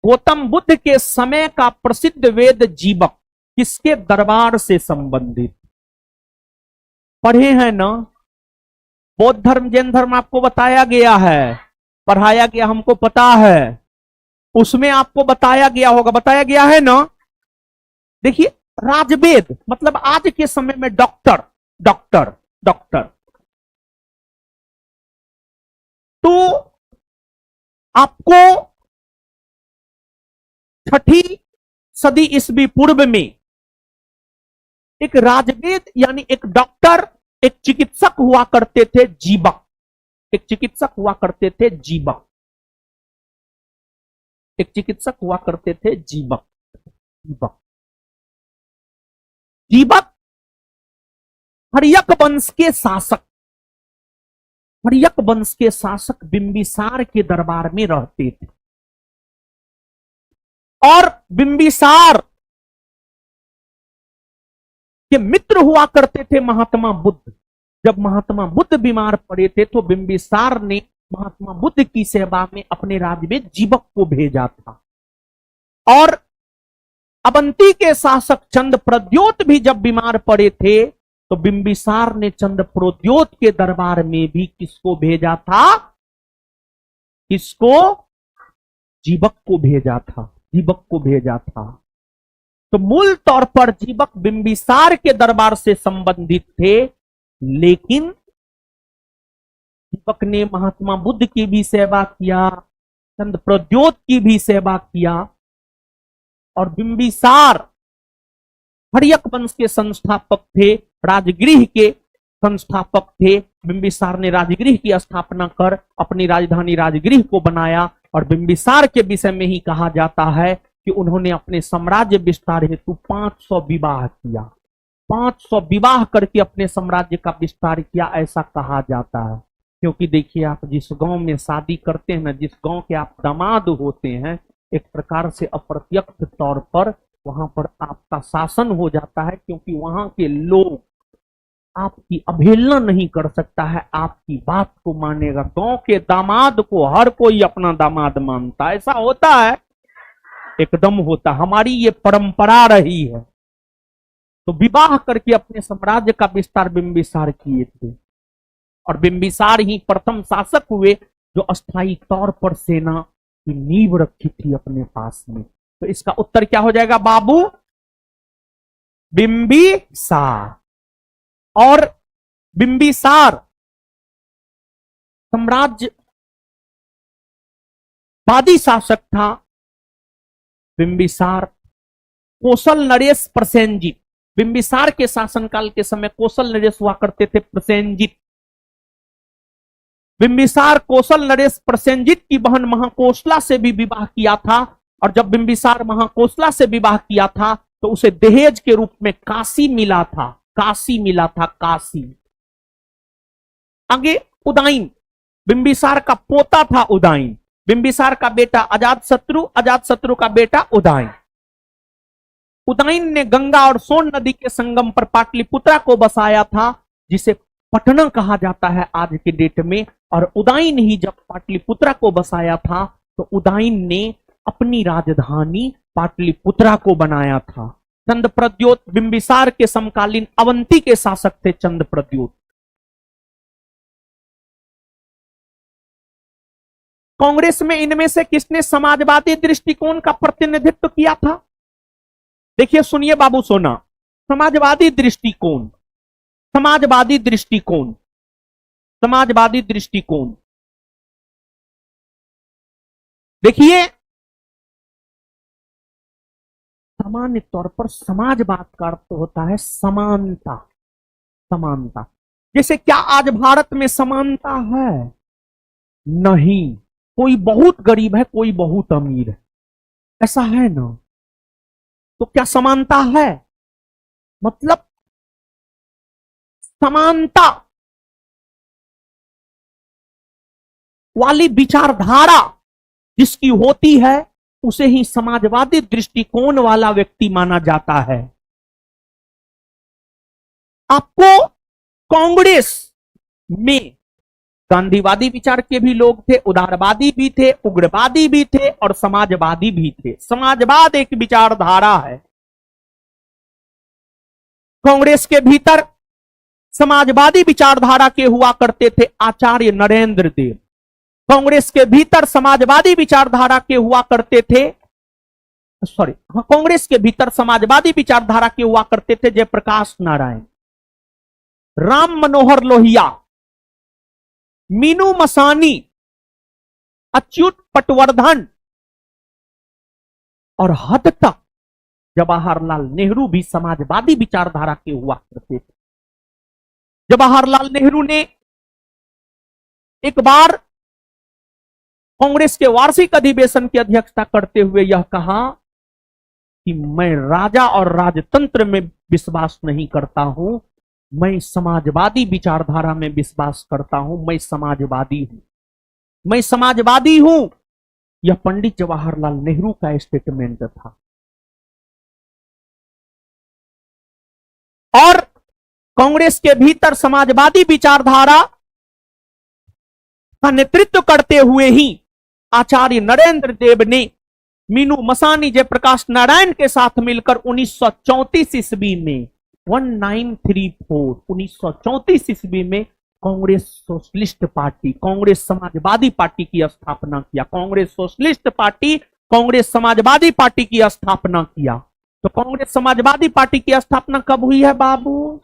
गौतम बुद्ध के समय का प्रसिद्ध वेद जीवक किसके दरबार से संबंधित? पढ़े हैं ना? बौद्ध धर्म जैन धर्म आपको बताया गया है, पढ़ाया गया, हमको पता है, उसमें आपको बताया गया होगा, बताया गया है ना? देखिए, राजवेद मतलब आज के समय में डॉक्टर डॉक्टर डॉक्टर। तो आपको 6ठी सदी ईस्वी पूर्व में एक राजवेद यानी एक डॉक्टर, एक चिकित्सक हुआ करते थे जीवक, एक चिकित्सक हुआ करते थे जीवक, एक चिकित्सक हुआ करते थे जीवक। जीवक जीवक हर्यक वंश के शासक, हर्यक वंश के शासक बिंबिसार के दरबार में रहते थे और बिंबिसार के मित्र हुआ करते थे महात्मा बुद्ध। जब महात्मा बुद्ध बीमार पड़े थे तो बिंबिसार ने महात्मा बुद्ध की सेवा में अपने राजवेद जीवक को भेजा था। और अवंती के शासक चंद प्रद्योत भी जब बीमार पड़े थे तो बिंबिसार ने चंद प्रद्योत के दरबार में भी किसको भेजा था? किसको? जीवक को भेजा था, जीवक को भेजा था। तो मूल तौर पर जीवक बिंबिसार के दरबार से संबंधित थे, लेकिन जीवक ने महात्मा बुद्ध की भी सेवा किया, चंद प्रद्योत की भी सेवा किया। और बिंबिसार हर्यक वंश के संस्थापक थे, राजगृह के संस्थापक थे। बिंबिसार ने राजगृह की स्थापना कर अपनी राजधानी राजगृह को बनाया। और बिंबिसार के विषय में ही कहा जाता है कि उन्होंने अपने साम्राज्य विस्तार हेतु 500 विवाह किया, 500 विवाह करके अपने साम्राज्य का विस्तार किया, ऐसा कहा जाता है। क्योंकि देखिए, आप जिस गांव में शादी करते हैं ना, जिस गांव के आप दामाद होते हैं, एक प्रकार से अप्रत्यक्ष तौर पर वहां पर आपका शासन हो जाता है, क्योंकि वहां के लोग आपकी अवहेलना नहीं कर सकता है, आपकी बात को मानेगा। गांव के दामाद को हर कोई अपना दामाद मानता है, ऐसा होता है, एकदम होता। हमारी ये परंपरा रही है। तो विवाह करके अपने साम्राज्य का विस्तार बिंबिसार किए थे। और बिंबिसार ही प्रथम शासक हुए जो अस्थायी तौर पर सेना की नींव रखी थी अपने पास में। तो इसका उत्तर क्या हो जाएगा बाबू? बिंबिसार। और बिंबिसार साम्राज्यवादी शासक था। बिंबिसार कौशल नरेश प्रसेनजित, बिंबिसार के शासनकाल के समय कौशल नरेश हुआ करते थे प्रसेनजित। बिंबिसार कौशल नरेश प्रसेनजित की बहन महाकोशला से भी विवाह किया था। और जब बिंबिसार महाकोशला से विवाह किया था तो उसे दहेज के रूप में काशी मिला था, काशी मिला था, काशी। आगे उदाइन, बिंबिसार का पोता था उदाइन। बिंबिसार का बेटा अजातशत्रु, अजातशत्रु का बेटा उदाइन। उदाइन ने गंगा और सोन नदी के संगम पर पाटलिपुत्रा को बसाया था, जिसे पटना कहा जाता है आज के डेट में। और उदाइन ही जब पाटलिपुत्रा को बसाया था तो उदाइन ने अपनी राजधानी पाटलिपुत्रा को बनाया था। चंद प्रद्योत बिंबिसार के समकालीन अवंती के शासक थे। चंद प्रद्योत कांग्रेस में इनमें से किसने समाजवादी दृष्टिकोण का प्रतिनिधित्व किया था? देखिए, सुनिए बाबू सोना, समाजवादी दृष्टिकोण, समाजवादी दृष्टिकोण, समाजवादी दृष्टिकोण। देखिए, सामान्य तौर पर समाजवाद का अर्थ होता है समानता, समानता। जैसे क्या आज भारत में समानता है? नहीं। कोई बहुत गरीब है, कोई बहुत अमीर है, ऐसा है ना? तो क्या समानता है? मतलब समानता वाली विचारधारा जिसकी होती है उसे ही समाजवादी दृष्टिकोण वाला व्यक्ति माना जाता है। आपको कांग्रेस में गांधीवादी विचार के भी लोग थे, उदारवादी भी थे, उग्रवादी भी थे और समाजवादी भी थे। समाजवाद एक विचारधारा है। कांग्रेस के भीतर समाजवादी विचारधारा के हुआ करते थे आचार्य नरेंद्र देव। कांग्रेस के भीतर समाजवादी विचारधारा के हुआ करते थे, कांग्रेस के भीतर समाजवादी विचारधारा के हुआ करते थे जयप्रकाश नारायण, राम मनोहर लोहिया, मीनू मसानी, अच्युत पटवर्धन और हद तक जवाहरलाल नेहरू भी समाजवादी विचारधारा के हुआ करते थे। जवाहरलाल नेहरू ने एक बार कांग्रेस के वार्षिक अधिवेशन की अध्यक्षता करते हुए यह कहा कि मैं राजा और राजतंत्र में विश्वास नहीं करता हूं, मैं समाजवादी विचारधारा में विश्वास करता हूं, मैं समाजवादी हूं, मैं समाजवादी हूं। यह पंडित जवाहरलाल नेहरू का स्टेटमेंट था। और कांग्रेस के भीतर समाजवादी विचारधारा का नेतृत्व करते हुए ही आचार्य नरेंद्र देव ने मीनू मसानी, जयप्रकाश नारायण के साथ मिलकर 1934 ईस्वी में 1934 ईस्वी में Congress socialist party, Congress Samajwadi party की स्थापना किया। Congress socialist party, Congress Samajwadi party की स्थापना किया। तो कांग्रेस समाजवादी पार्टी की स्थापना कब हुई है बाबू?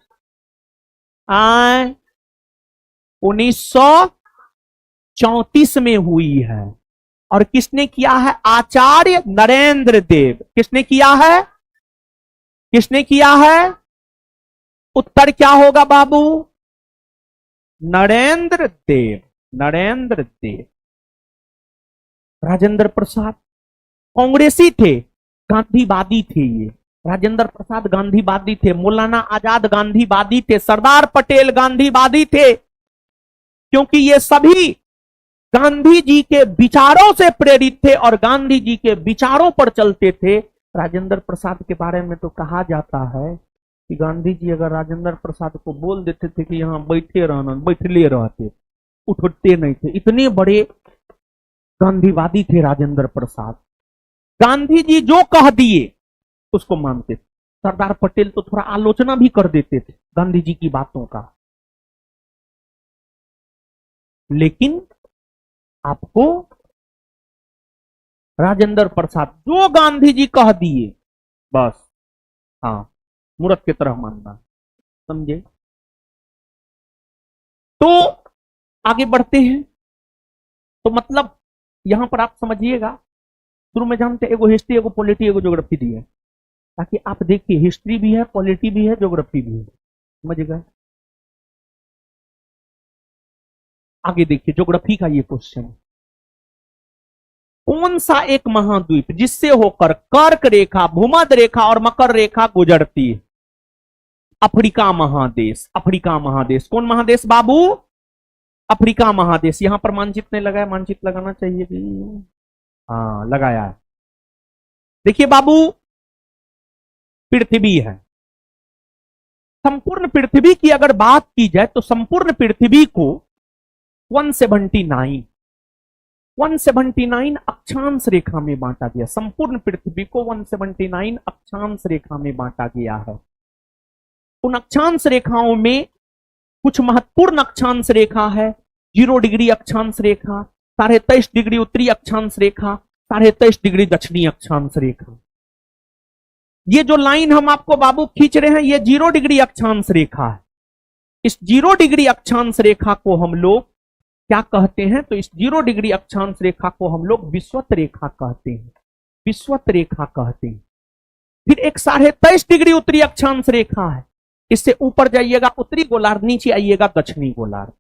1934 में हुई है। और किसने किया है? आचार्य नरेंद्र देव। किसने किया है? किसने किया है? उत्तर क्या होगा बाबू? नरेंद्र देव। नरेंद्र देव। राजेंद्र प्रसाद कांग्रेसी थे, गांधीवादी थे। ये राजेंद्र प्रसाद गांधीवादी थे, मौलाना आजाद गांधीवादी थे, सरदार पटेल गांधीवादी थे, क्योंकि ये सभी गांधी जी के विचारों से प्रेरित थे और गांधी जी के विचारों पर चलते थे। राजेंद्र प्रसाद के बारे में तो कहा जाता है कि गांधी जी अगर राजेंद्र प्रसाद को बोल देते थे कि यहां बैठे रहना, बैठले रहते, उठते नहीं थे। इतने बड़े गांधीवादी थे राजेंद्र प्रसाद। गांधी जी जो कह दिए उसको मानते थे। सरदार पटेल तो थोड़ा आलोचना भी कर देते थे गांधी जी की बातों का, लेकिन आपको राजेंद्र प्रसाद जो गांधी जी कह दिए बस, हाँ, मूर्त की तरह मानना। समझे? तो आगे बढ़ते हैं। तो मतलब यहां पर आप समझिएगा, शुरू में जानते एगो हिस्ट्री, एगो पॉलिटी, एगो ज्योग्राफी दी है, ताकि आप देखिए हिस्ट्री भी है, पॉलिटी भी है, ज्योग्राफी भी है। समझ गए? आगे देखिए ज्योग्राफी का ये क्वेश्चन, कौन सा एक महाद्वीप जिससे होकर कर्क रेखा, भूमध्य रेखा और मकर रेखा गुजरती है? अफ्रीका महादेश। अफ्रीका महादेश। कौन महादेश बाबू? अफ्रीका महादेश। यहां पर मानचित्र नहीं लगाया, मानचित्र लगाना चाहिए भी। हाँ, लगाया है। देखिए बाबू, पृथ्वी है। संपूर्ण पृथ्वी की अगर बात की जाए तो संपूर्ण पृथ्वी को 179 अक्षांश रेखा में बांटा गया। संपूर्ण पृथ्वी को 179 अक्षांश रेखा में बांटा गया है। उन अक्षांश रेखाओं में कुछ महत्वपूर्ण अक्षांश रेखा है। 0 डिग्री अक्षांश रेखा, 23.5 डिग्री उत्तरी अक्षांश रेखा, 23.5 डिग्री दक्षिणी अक्षांश रेखा। ये जो लाइन हम आपको बाबू खींच रहे हैं, ये 0 डिग्री अक्षांश रेखा है। इस 0 डिग्री अक्षांश रेखा को हम लोग क्या कहते हैं? तो इस 0 डिग्री अक्षांश रेखा को हम लोग विषुवत रेखा कहते हैं। विषुवत रेखा कहते हैं। फिर एक 23.5 डिग्री उत्तरी अक्षांश रेखा है। इससे ऊपर जाइएगा उत्तरी गोलार्ध, नीचे आइएगा दक्षिणी गोलार्ध।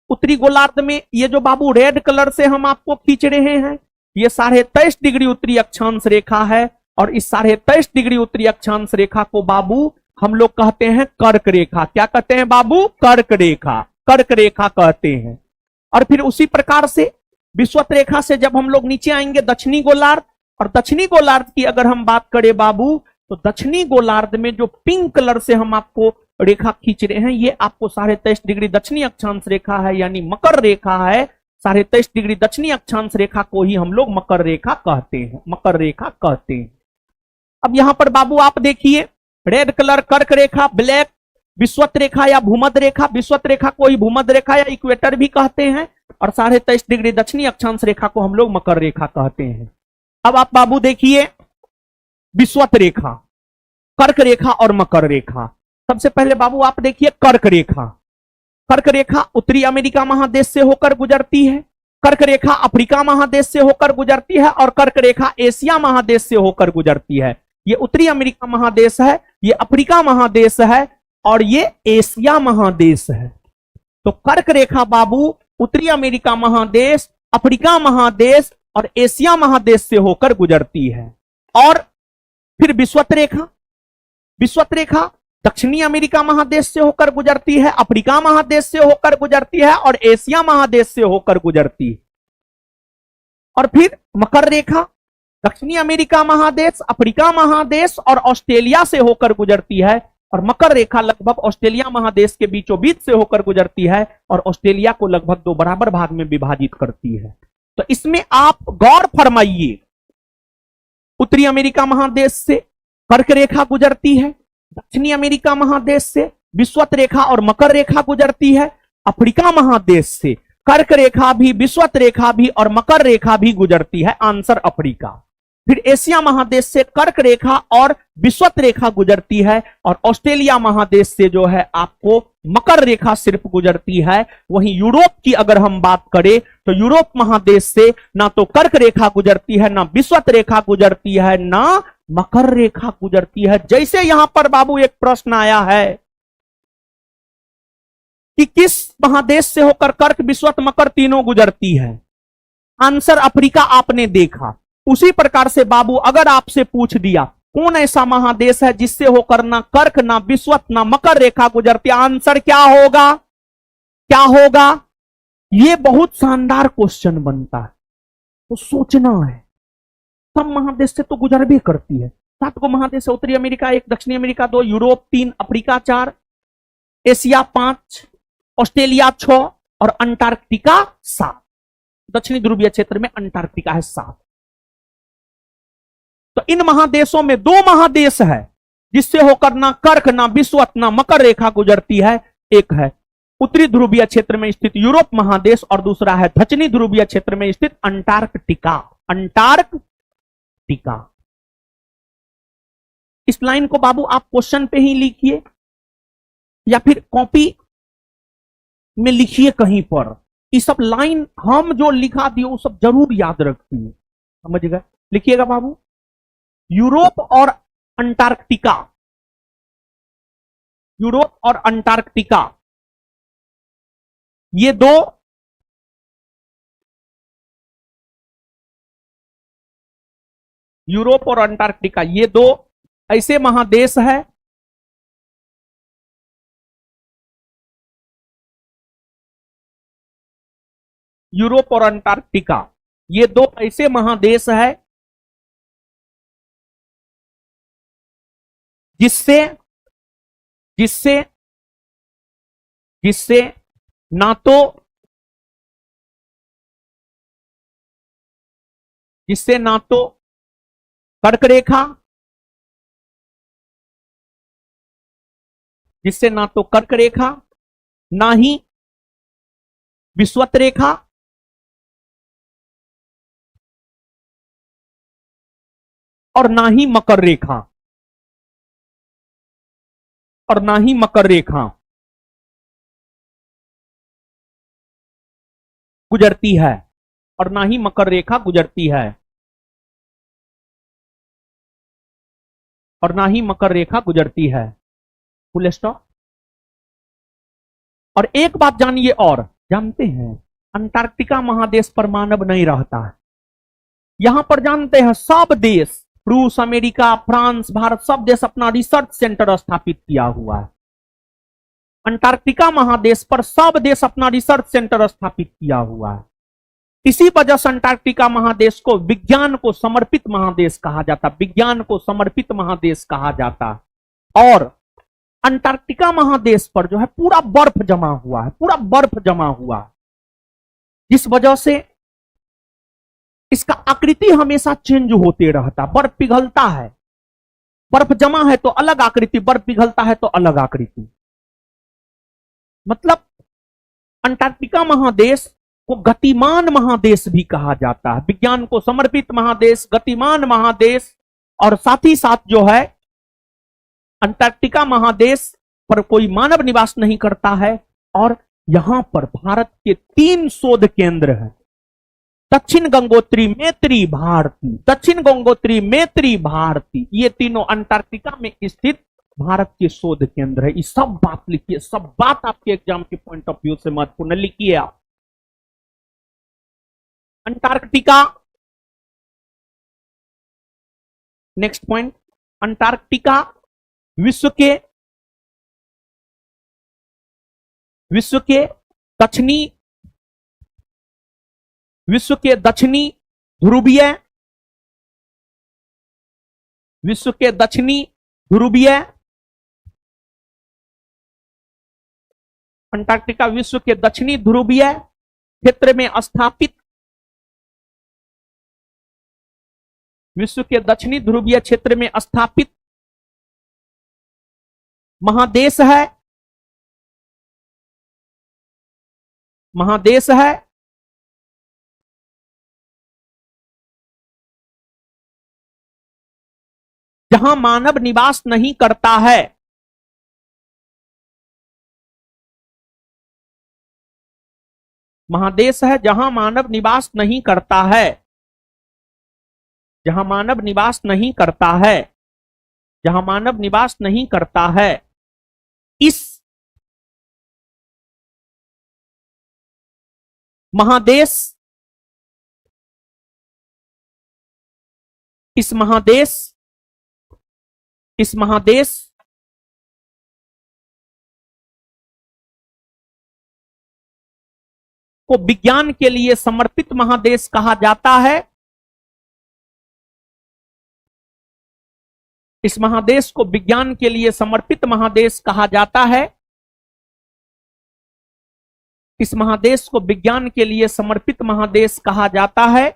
उत्तरी गोलार्ध में ये जो बाबू रेड कलर से हम आपको खींच रहे हैं, ये 23.5 डिग्री उत्तरी अक्षांश रेखा है। और इस 23.5 डिग्री उत्तरी अक्षांश रेखा को बाबू हम लोग कहते हैं कर्क रेखा। क्या कहते हैं बाबू? कर्क रेखा। कर्क रेखा कहते हैं। और फिर उसी प्रकार से विषुवत रेखा से जब हम लोग नीचे आएंगे दक्षिणी गोलार्ध, और दक्षिणी गोलार्ध की अगर हम बात करें बाबू, तो दक्षिणी गोलार्ध में जो पिंक कलर से हम आपको रेखा खींच रहे हैं, ये आपको 23.5 डिग्री दक्षिणी अक्षांश रेखा है, यानी मकर रेखा है। 23.5 डिग्री दक्षिणी अक्षांश रेखा को ही हम लोग मकर रेखा कहते हैं, मकर रेखा कहते हैं। अब यहां पर बाबू आप देखिए, रेड कलर कर्क रेखा, ब्लैक विषुवत रेखा या भूमध्य रेखा, विषुवत रेखा को ही भूमध्य रेखा या इक्वेटर भी कहते हैं, और 23.5 डिग्री दक्षिणी अक्षांश रेखा को हम लोग मकर रेखा कहते हैं। अब आप बाबू देखिए विषुवत रेखा, कर्क रेखा और मकर रेखा। सबसे पहले बाबू आप देखिए कर्क रेखा। कर्क रेखा उत्तरी अमेरिका महादेश से होकर गुजरती है, कर्क रेखा अफ्रीका महादेश से होकर गुजरती है, और कर्क रेखा एशिया महादेश से होकर गुजरती है। ये उत्तरी अमेरिका महादेश है, ये अफ्रीका महादेश है, और ये एशिया महादेश है। तो कर्क रेखा बाबू उत्तरी अमेरिका महादेश, अफ्रीका महादेश और एशिया महादेश से होकर गुजरती है। और फिर विषुवत रेखा, विषुवत रेखा दक्षिणी अमेरिका महादेश से होकर गुजरती है, अफ्रीका महादेश से होकर गुजरती है और एशिया महादेश से होकर गुजरती है। और फिर मकर रेखा दक्षिणी अमेरिका महादेश, अफ्रीका महादेश और ऑस्ट्रेलिया से होकर गुजरती है, और मकर रेखा लगभग ऑस्ट्रेलिया महादेश के बीचों बीच से होकर गुजरती है और ऑस्ट्रेलिया को लगभग 2 बराबर भाग में विभाजित करती है। तो इसमें आप गौर फरमाइए, उत्तरी अमेरिका महादेश से कर्क रेखा गुजरती है, दक्षिणी अमेरिका महादेश से विषुवत रेखा और मकर रेखा गुजरती है, अफ्रीका महादेश से कर्क रेखा भी, विषुवत रेखा भी और मकर रेखा भी गुजरती है, आंसर अफ्रीका। फिर एशिया महादेश से कर्क रेखा और विषुवत रेखा गुजरती है, और ऑस्ट्रेलिया महादेश से जो है आपको मकर रेखा सिर्फ गुजरती है। वहीं यूरोप की अगर हम बात करें तो यूरोप महादेश से ना तो कर्क रेखा गुजरती है, ना विषुवत रेखा गुजरती है, ना मकर रेखा गुजरती है। जैसे यहां पर बाबू एक प्रश्न आया है कि किस महादेश से होकर कर्क, विषुवत, मकर तीनों गुजरती है, आंसर अफ्रीका आपने देखा। उसी प्रकार से बाबू अगर आपसे पूछ दिया कौन ऐसा महादेश है जिससे होकर ना कर्क, ना विषुवत, ना मकर रेखा गुजरती, आंसर क्या होगा, क्या होगा? ये बहुत शानदार क्वेश्चन बनता है, तो सोचना है। सब महादेश से तो गुजर भी करती है, 7 को महादेश है, उत्तरी अमेरिका 1, दक्षिणी America 2, Europe 3, Africa 4, Asia 5, Australia 6 और अंटार्कटिका 7। दक्षिणी ध्रुवीय क्षेत्र में अंटार्कटिका है 7। तो इन महादेशों में 2 महादेश है जिससे होकर ना कर्क, ना विषुवत, ना मकर रेखा गुजरती है। एक है उत्तरी ध्रुवीय क्षेत्र में स्थित यूरोप महादेश और दूसरा है दक्षिणी ध्रुवीय क्षेत्र में स्थित अंटार्कटिका। अंटार्कटिका। इस लाइन को बाबू आप क्वेश्चन पे ही लिखिए या फिर कॉपी में लिखिए कहीं पर। ये सब लाइन हम जो लिखा दिए वो सब जरूर याद रखिए, समझ गए? लिखिएगा बाबू, यूरोप और अंटार्कटिका, यूरोप और अंटार्कटिका, ये 2 यूरोप और अंटार्कटिका, ये 2 ऐसे महादेश है यूरोप और अंटार्कटिका, ये 2 ऐसे महादेश है जिससे जिससे जिससे ना तो कर्क रेखा, जिससे ना तो कर्क रेखा, ना ही विषुवत रेखा और ना ही मकर रेखा, और ना ही मकर रेखा गुजरती है, और ना ही मकर रेखा गुजरती है, और ना ही मकर रेखा गुजरती है। Full stop. और एक बात जानिए, और जानते हैं अंटार्कटिका महादेश पर मानव नहीं रहता है। यहां पर जानते हैं सब देश, रूस, अमेरिका, फ्रांस, भारत, सब देश अपना रिसर्च सेंटर स्थापित किया हुआ है। अंटार्कटिका महादेश पर सब देश अपना रिसर्च सेंटर स्थापित किया हुआ है। इसी वजह से अंटार्कटिका महादेश को विज्ञान को समर्पित महादेश कहा जाता, विज्ञान को समर्पित महादेश कहा जाता। और अंटार्कटिका महादेश पर जो है पूरा बर्फ जमा हुआ है, पूरा बर्फ जमा हुआ है, जिस वजह से इसका आकृति हमेशा चेंज होते रहता। बर्फ पिघलता है, बर्फ जमा है तो अलग आकृति, बर्फ पिघलता है तो अलग आकृति। मतलब अंटार्कटिका महादेश को गतिमान महादेश भी कहा जाता है, विज्ञान को समर्पित महादेश, गतिमान महादेश। और साथ ही साथ जो है अंटार्कटिका महादेश पर कोई मानव निवास नहीं करता है। और यहां पर भारत के 3 शोध केंद्र हैं, दक्षिण गंगोत्री, मैत्री, भारती। दक्षिण गंगोत्री, मैत्री, भारती, ये तीनों अंटार्कटिका में स्थित भारत के शोध केंद्र है। ये सब बात लिखिए, सब बात आपके एग्जाम के पॉइंट ऑफ व्यू से महत्वपूर्ण, लिखिए आप। अंटार्कटिका, नेक्स्ट पॉइंट, अंटार्कटिका विश्व के दक्षिणी ध्रुवीय, विश्व के दक्षिणी ध्रुवीय, अंटार्कटिका विश्व के दक्षिणी ध्रुवीय क्षेत्र में स्थापित, विश्व के दक्षिणी ध्रुवीय क्षेत्र में स्थापित महादेश है, महादेश है। जहां मानव निवास नहीं करता है, महादेश है जहां मानव निवास नहीं करता है, जहां मानव निवास नहीं करता है, जहां मानव निवास नहीं करता है। इस महादेश, इस महादेश, इस महादेश को विज्ञान के लिए समर्पित महादेश कहा जाता है। इस महादेश को विज्ञान के लिए समर्पित महादेश कहा जाता है। इस महादेश को विज्ञान के लिए समर्पित महादेश कहा जाता है।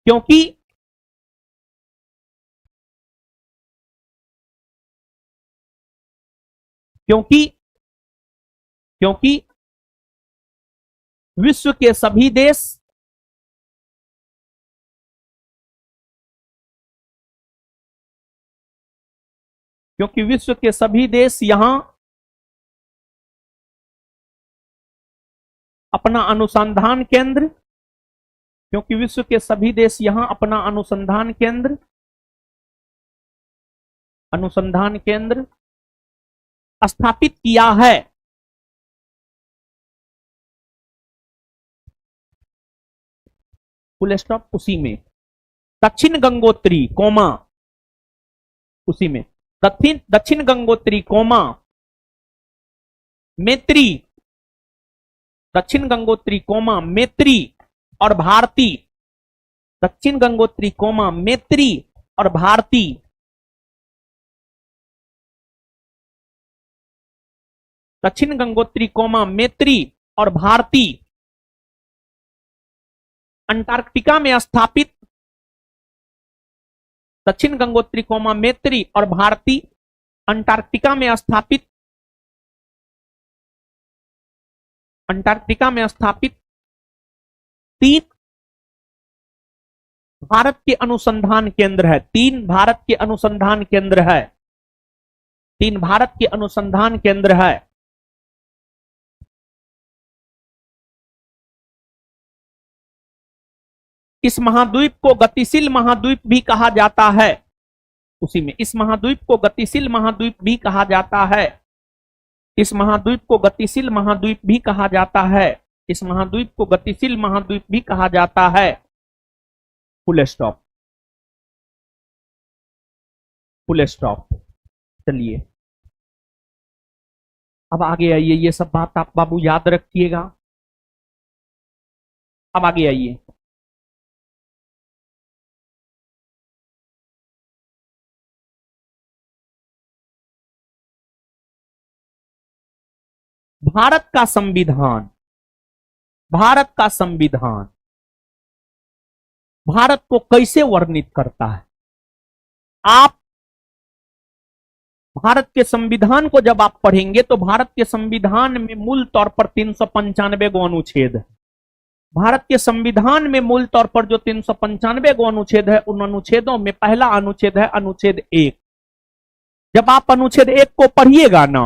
क्योंकि क्योंकि क्योंकि विश्व के सभी देश क्योंकि विश्व के सभी देश यहां अपना अनुसंधान केंद्र, क्योंकि विश्व के सभी देश यहां अपना अनुसंधान केंद्र स्थापित किया है। फुल स्टॉप, उसी में दक्षिण गंगोत्री कोमा, उसी में दक्षिण गंगोत्री कोमा मैत्री, दक्षिण गंगोत्री कोमा मैत्री और भारती, दक्षिण गंगोत्री कोमा मैत्री और भारती, दक्षिण गंगोत्री कोमा मैत्री और भारती अंटार्कटिका में स्थापित, दक्षिण गंगोत्री कोमा मैत्री और भारती अंटार्कटिका में स्थापित, अंटार्कटिका में स्थापित 3 भारत के अनुसंधान केंद्र है। 3 भारत के अनुसंधान केंद्र है। 3 भारत के अनुसंधान केंद्र है। इस महाद्वीप को गतिशील महाद्वीप भी कहा जाता है। उसी में इस महाद्वीप को गतिशील महाद्वीप भी कहा जाता है। इस महाद्वीप को गतिशील महाद्वीप भी कहा जाता है। इस महाद्वीप को गतिशील महाद्वीप भी कहा जाता है। Full stop, full stop. चलिए अब आगे आइए, ये सब बात आप बाबू याद रखिएगा। अब आगे आइए। भारत का संविधान, भारत का संविधान भारत को कैसे वर्णित करता है? आप भारत के संविधान को जब आप पढ़ेंगे तो भारत के संविधान में मूल तौर पर 395 गो अनुच्छेद है। भारत के संविधान में मूल तौर पर जो 395 गो अनुच्छेद है, उन अनुच्छेदों में पहला अनुच्छेद है अनुच्छेद 1। जब आप अनुच्छेद 1 को पढ़िएगा ना,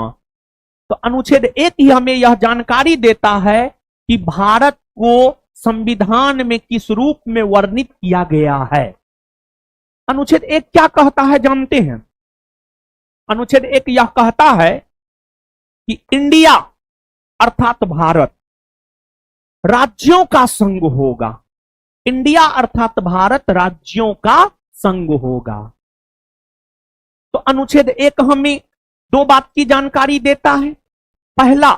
तो अनुच्छेद 1 ही हमें यह जानकारी देता है कि भारत को संविधान में किस रूप में वर्णित किया गया है। अनुच्छेद 1 क्या कहता है जानते हैं? अनुच्छेद 1 यह कहता है कि इंडिया अर्थात भारत राज्यों का संघ होगा। इंडिया अर्थात भारत राज्यों का संघ होगा। तो अनुच्छेद 1 हमें दो बात की जानकारी देता है। पहला,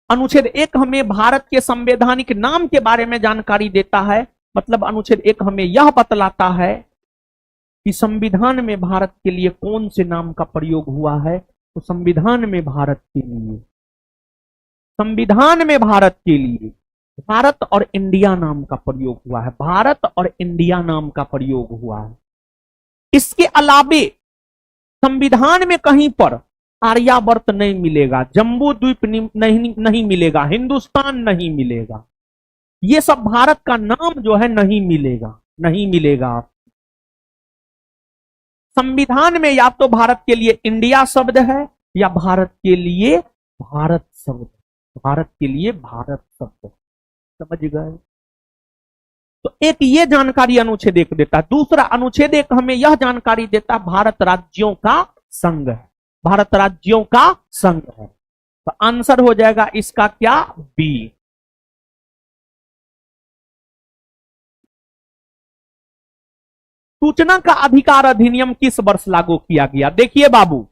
अनुच्छेद 1 हमें भारत के संवैधानिक नाम के बारे में जानकारी देता है। मतलब अनुच्छेद 1 हमें यह बतलाता है कि संविधान में भारत के लिए कौन से नाम का प्रयोग हुआ है। तो संविधान में भारत के लिए, संविधान में भारत के लिए भारत और इंडिया नाम का प्रयोग हुआ है। भारत और इंडिया नाम का प्रयोग हुआ है। इसके अलावे संविधान में कहीं पर आर्यावर्त नहीं मिलेगा, जम्बू द्वीप नहीं मिलेगा, हिंदुस्तान नहीं मिलेगा। ये सब भारत का नाम जो है नहीं मिलेगा, नहीं मिलेगा। संविधान में या तो भारत के लिए इंडिया शब्द है या भारत के लिए भारत शब्द, भारत के लिए भारत शब्द। समझ गए? तो एक ये जानकारी अनुच्छेद 1 देता है। दूसरा, अनुच्छेद 1 हमें यह जानकारी देता है भारत राज्यों का संघ है, भारत राज्यों का संघ है। तो आंसर हो जाएगा इसका क्या? बी। सूचना का अधिकार अधिनियम किस वर्ष लागू किया गया? देखिए बाबू,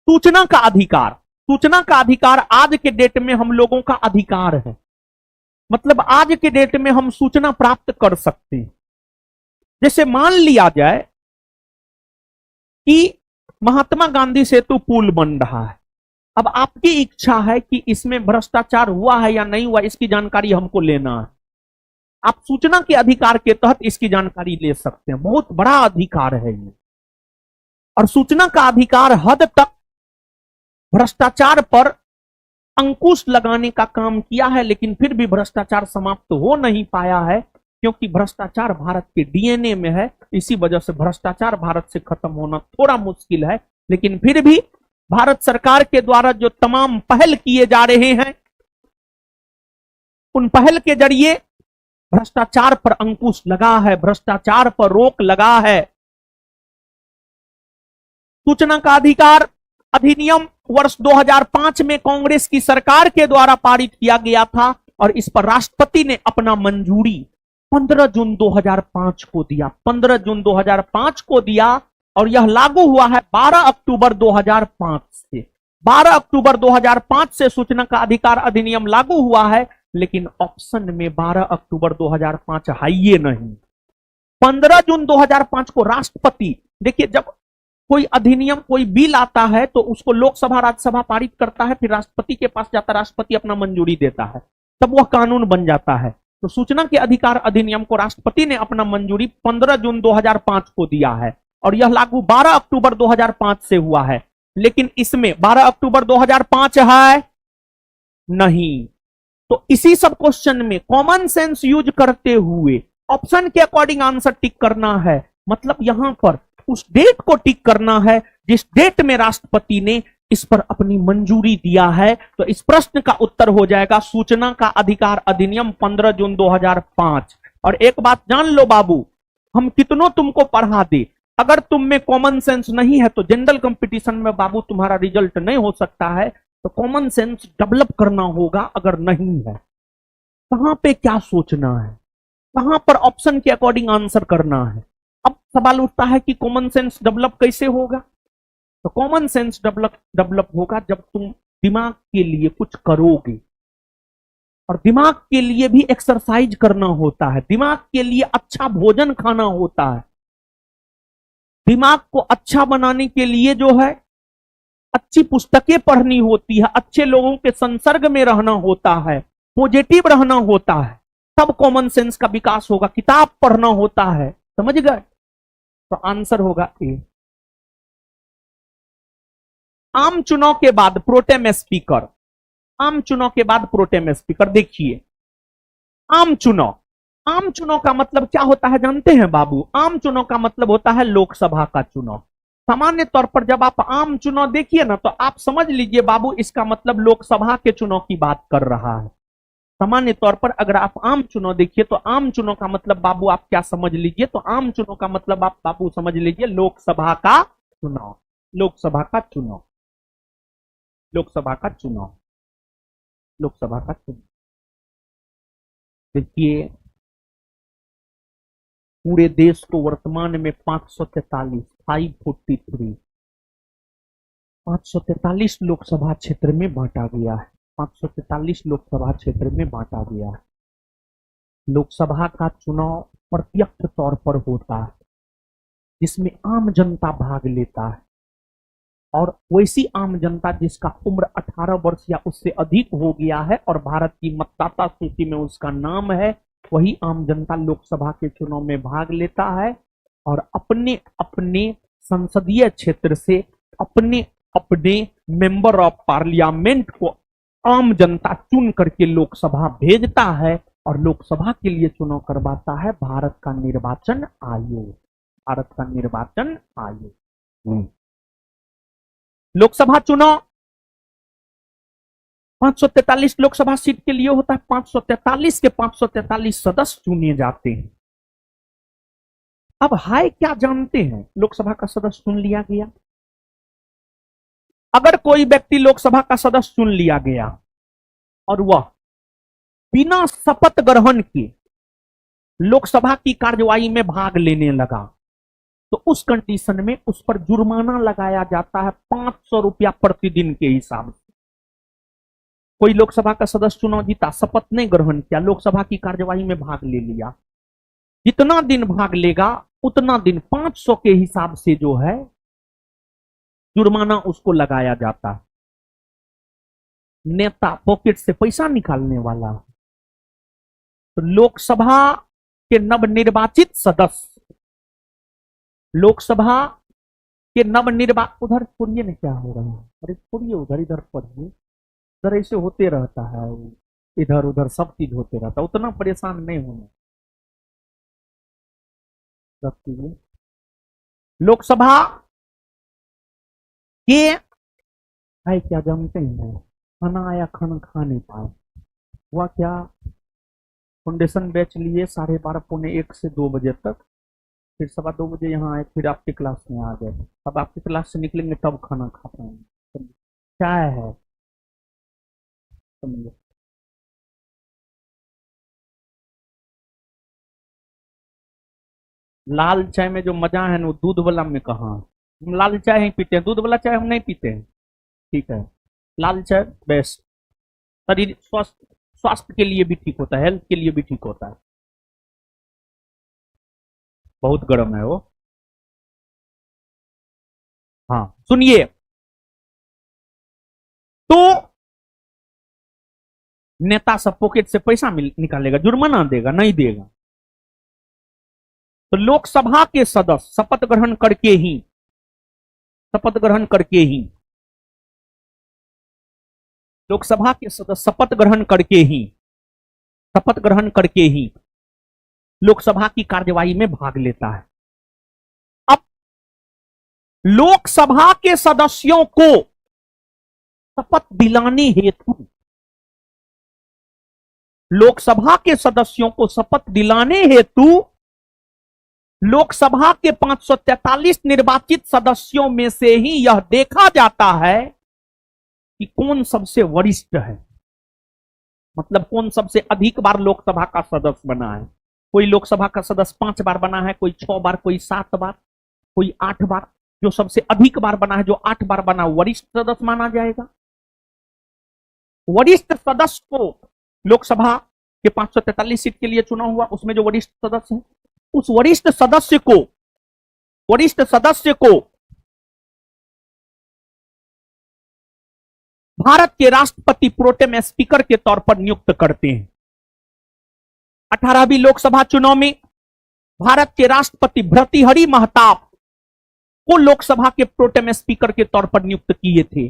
सूचना का अधिकार, सूचना का अधिकार आज के डेट में हम लोगों का अधिकार है। मतलब आज के डेट में हम सूचना प्राप्त कर सकते हैं। जैसे मान लिया जाए कि महात्मा गांधी सेतु पुल बन रहा है। अब आपकी इच्छा है कि इसमें भ्रष्टाचार हुआ है या नहीं हुआ, इसकी जानकारी हमको लेना है। आप सूचना के अधिकार के तहत इसकी जानकारी ले सकते हैं। बहुत बड़ा अधिकार है ये। और सूचना का अधिकार हद तक भ्रष्टाचार पर अंकुश लगाने का काम किया है, लेकिन फिर भी भ्रष्टाचार समाप्त हो नहीं पाया है, क्योंकि भ्रष्टाचार भारत के डीएनए में है। इसी वजह से भ्रष्टाचार भारत से खत्म होना थोड़ा मुश्किल है। लेकिन फिर भी भारत सरकार के द्वारा जो तमाम पहल किए जा रहे हैं, उन पहल के जरिए भ्रष्टाचार पर अंकुश लगा है, भ्रष्टाचार पर रोक लगा है। सूचना का अधिकार अधिनियम वर्ष 2005 में कांग्रेस की सरकार के द्वारा पारित किया गया था और इस पर राष्ट्रपति ने अपना मंजूरी 15 जून 2005 को दिया। 15 जून 2005 को दिया और यह लागू हुआ है 12 अक्टूबर 2005 से। 12 अक्टूबर 2005 से सूचना का अधिकार अधिनियम लागू हुआ है, लेकिन ऑप्शन में 12 अक्टूबर 2005 है ये नहीं। 15 जून 2005 को राष्ट्रपति, देखिए जब कोई अधिनियम, कोई बिल आता है तो उसको लोकसभा राज्यसभा पारित करता है, फिर राष्ट्रपति के पास जाता है, राष्ट्रपति अपना मंजूरी देता है, तब वह कानून बन जाता है। तो सूचना के अधिकार अधिनियम को राष्ट्रपति ने अपना मंजूरी 15 जून 2005 को दिया है और यह लागू 12 अक्टूबर 2005 से हुआ है। लेकिन इसमें 12 अक्टूबर 2005 है नहीं। तो इसी सब क्वेश्चन में कॉमन सेंस यूज करते हुए ऑप्शन के अकॉर्डिंग आंसर टिक करना है। मतलब यहां पर उस डेट को टिक करना है जिस डेट में राष्ट्रपति ने इस पर अपनी मंजूरी दिया है। तो इस प्रश्न का उत्तर हो जाएगा सूचना का अधिकार अधिनियम 15 जून 2005। और एक बात जान लो बाबू, हम कितनों तुमको पढ़ा दे, अगर तुम में कॉमन सेंस नहीं है तो जनरल कंपटीशन में बाबू तुम्हारा रिजल्ट नहीं हो सकता है। तो कॉमन सेंस डेवलप करना होगा। अगर नहीं है, कहां पे क्या सोचना है, कहां पर ऑप्शन के अकॉर्डिंग आंसर करना है। अब सवाल उठता है कि कॉमन सेंस डेवलप कैसे होगा? तो कॉमन सेंस डेवलप होगा जब तुम दिमाग के लिए कुछ करोगे। और दिमाग के लिए भी एक्सरसाइज करना होता है, दिमाग के लिए अच्छा भोजन खाना होता है, दिमाग को अच्छा बनाने के लिए जो है अच्छी पुस्तकें पढ़नी होती है, अच्छे लोगों के संसर्ग में रहना होता है, पॉजिटिव रहना होता है, तब कॉमन सेंस का विकास होगा। किताब पढ़ना होता है, समझ गए? तो आंसर होगा ए। आम चुनाव के बाद प्रोटेम स्पीकर, आम चुनाव के बाद प्रोटेम स्पीकर। देखिए आम चुनाव, आम चुनाव का मतलब क्या होता है जानते हैं बाबू? आम चुनाव का मतलब होता है लोकसभा का चुनाव। सामान्य तौर पर जब आप आम चुनाव देखिए ना तो आप समझ लीजिए बाबू इसका मतलब लोकसभा के चुनाव की बात कर रहा है। सामान्य तौर पर अगर आप आम चुनाव देखिए तो आम चुनाव का मतलब बाबू आप क्या समझ लीजिए? तो आम चुनाव का मतलब आप बाबू समझ लीजिए लोकसभा का चुनाव, लोकसभा का चुनाव, लोकसभा का चुनाव, लोकसभा का चुनाव। देखिए पूरे देश को वर्तमान में 543 लोकसभा क्षेत्र में बांटा गया है, 543 लोकसभा क्षेत्र में बांटा गया है। लोकसभा का चुनाव प्रत्यक्ष तौर पर होता है जिसमें आम जनता भाग लेता है, और वैसी आम जनता जिसका उम्र 18 वर्ष या उससे अधिक हो गया है और भारत की मतदाता सूची में उसका नाम है, वही आम जनता लोकसभा के चुनाव में भाग लेता है और अपने अपने संसदीय क्षेत्र से अपने अपने मेंबर ऑफ पार्लियामेंट को आम जनता चुन करके लोकसभा भेजता है और लोकसभा के लिए चुनाव करवाता है भारत का निर्वाचन आयोग, भारत का निर्वाचन आयोग। लोकसभा चुनाव 543 लोकसभा सीट के लिए होता है। 543 के 543 सदस्य चुने जाते हैं। अब हाय क्या जानते हैं? लोकसभा का सदस्य चुन लिया गया। अगर कोई व्यक्ति लोकसभा का सदस्य चुन लिया गया और वह बिना शपथ ग्रहण के लोकसभा की कार्यवाही में भाग लेने लगा तो उस कंडीशन में उस पर जुर्माना लगाया जाता है 500 रुपया प्रतिदिन के हिसाब से। कोई लोकसभा का सदस्य चुनाव जीता, शपथ नहीं ग्रहण किया, लोकसभा की कार्यवाही में भाग ले लिया, जितना दिन भाग लेगा उतना दिन 500 के हिसाब से जो है जुर्माना उसको लगाया जाता है। नेता पॉकेट से पैसा निकालने वाला। तो लोकसभा के नवनिर्वाचित सदस्य, लोकसभा के नवनिर्वाचित, उधर पुरिये ने क्या हो रहा है? अरे पुरिये उधर, इधर पढ़िए, इधर ऐसे होते रहता है, इधर उधर सब चीज होते रहता है, उतना परेशान नहीं होना। सब चीजें लोकसभा के है क्या जानते हैं? खाना आया, खाना खा नहीं पाए, हुआ क्या? फाउंडेशन बैच लिए 12:30 पौने 1 से 2 बजे तक, फिर 2:15 बजे यहाँ आए, फिर आपकी क्लास में आ गए। अब आपकी क्लास से निकलेंगे तब खाना खा पाएंगे। चाय है समझो। लाल चाय में जो मजा है ना वो दूध वाला में कहाँ? हम लाल चाय ही पीते हैं, दूध वाला चाय हम नहीं पीते हैं। ठीक है, लाल चाय बेस्ट, शरीर स्वास्थ्य के लिए भी ठीक होता है, हेल्थ के लिए भी ठीक होता है। बहुत गर्म है वो। हाँ सुनिए, तो नेता सब पॉकेट से पैसा निकालेगा, जुर्माना देगा, नहीं देगा। तो लोकसभा के सदस्य शपथ ग्रहण करके ही, शपथ ग्रहण करके ही, लोकसभा के सदस्य शपथ ग्रहण करके ही, शपथ ग्रहण करके ही लोकसभा की कार्यवाही में भाग लेता है। अब लोकसभा के सदस्यों को शपथ दिलाने हेतु, लोकसभा के सदस्यों को शपथ दिलाने हेतु लोकसभा के 543 निर्वाचित सदस्यों में से ही यह देखा जाता है कि कौन सबसे वरिष्ठ है, मतलब कौन सबसे अधिक बार लोकसभा का सदस्य बना है। कोई लोकसभा का सदस्य 5 बार बना है, कोई 6 बार, कोई 7 बार, कोई 8 बार। जो सबसे अधिक बार बना है, जो 8 बार बना, वरिष्ठ सदस्य माना जाएगा। वरिष्ठ सदस्य को लोकसभा के 543 सीट के लिए चुनाव हुआ, उसमें जो वरिष्ठ सदस्य हैं, उस वरिष्ठ सदस्य को भारत के राष्ट्रपति प्रोटेम स्पीकर के तौर पर नियुक्त करते हैं। 18वीं लोकसभा चुनाव में भारत के राष्ट्रपति भर्तृहरि महताब को लोकसभा के प्रोटेम स्पीकर के तौर पर नियुक्त किए थे।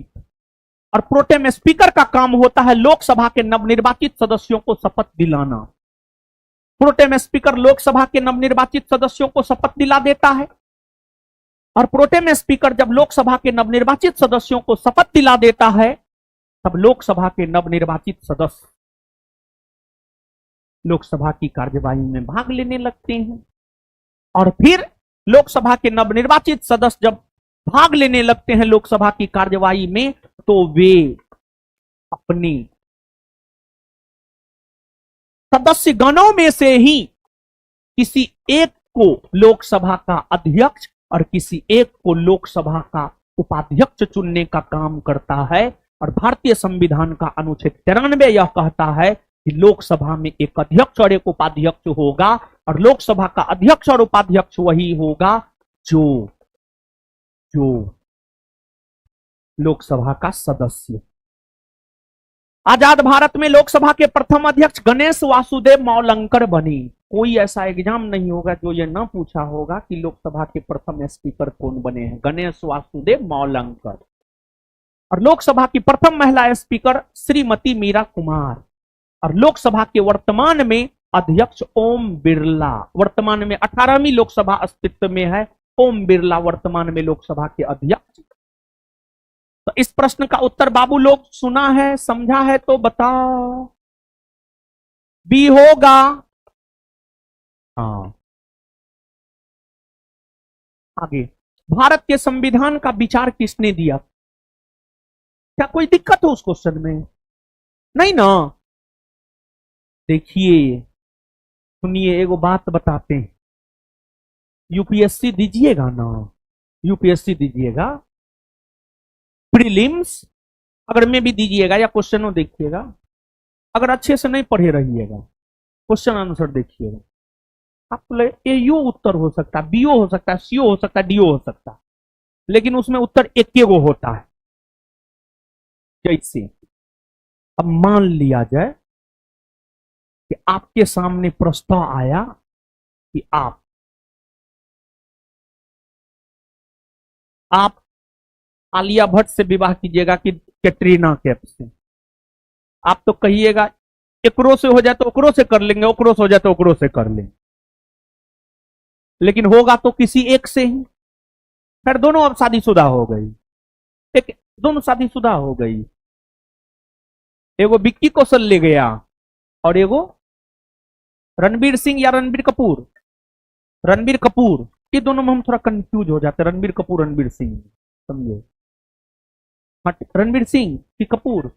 और प्रोटेम स्पीकर का काम होता है लोकसभा के नवनिर्वाचित सदस्यों को शपथ दिलाना। प्रोटेम स्पीकर लोकसभा के नवनिर्वाचित सदस्यों को शपथ दिला देता है, और प्रोटेम स्पीकर जब लोकसभा के नवनिर्वाचित सदस्यों को शपथ दिला देता है, तब लोकसभा के नवनिर्वाचित सदस्य लोकसभा की कार्यवाही में भाग लेने लगते हैं। और फिर लोकसभा के नवनिर्वाचित सदस्य जब भाग लेने लगते हैं लोकसभा की कार्यवाही में, तो वे अपने सदस्य गणों में से ही किसी एक को लोकसभा का अध्यक्ष और किसी एक को लोकसभा का उपाध्यक्ष चुनने का काम करता है। और भारतीय संविधान का अनुच्छेद 93 यह कहता है कि लोकसभा में एक अध्यक्ष और एक उपाध्यक्ष होगा, और लोकसभा का अध्यक्ष और उपाध्यक्ष वही होगा जो लोकसभा का सदस्य। आजाद भारत में लोकसभा के प्रथम अध्यक्ष गणेश वासुदेव मौलंकर बने। कोई ऐसा एग्जाम नहीं होगा जो ये ना पूछा होगा कि लोकसभा के प्रथम स्पीकर कौन बने हैं, गणेश वासुदेव मौलंकर। और लोकसभा की प्रथम महिला स्पीकर श्रीमती मीरा कुमार। और लोकसभा के वर्तमान में अध्यक्ष ओम बिरला। वर्तमान में 18वीं लोकसभा अस्तित्व में है, ओम बिरला वर्तमान में लोकसभा के अध्यक्ष। तो इस प्रश्न का उत्तर बाबू लोग सुना है, समझा है तो बताओ। बी होगा। हाँ, आगे, भारत के संविधान का विचार किसने दिया? क्या कोई दिक्कत हो उस क्वेश्चन में? नहीं ना। देखिए, सुनिए, एगो बात बताते हैं। यूपीएससी दीजिएगा ना, यूपीएससी दीजिएगा, प्रीलिम्स अगर में भी दीजिएगा या क्वेश्चनों देखिएगा, अगर अच्छे से नहीं पढ़े रहिएगा, क्वेश्चन आंसर देखिएगा, आपको एयू उत्तर हो सकता है, बीओ हो सकता है, सीओ हो सकता है, डीओ हो सकता है, लेकिन उसमें उत्तर एक गो होता है। जैसे अब मान लिया जाए कि आपके सामने प्रस्ताव आया कि आप आलिया भट्ट से विवाह कीजिएगा कि कैटरीना कैफ से। आप तो कहिएगा एकरो से हो जाए तो ओकरो से कर लेंगे, ओकरो से हो जाए तो ओकरो से कर लेंगे, लेकिन होगा तो किसी एक से ही। फिर दोनों अब शादीशुदा हो गई, दोनों शादीशुदा हो गई। एगो विक्की कौशल ले गया और एगो रणबीर सिंह या रणबीर कपूर, रणबीर कपूर। ये दोनों में हम थोड़ा कंफ्यूज हो जाते हैं, रणबीर कपूर रणबीर सिंह, समझे? रणबीर सिंह कि कपूर?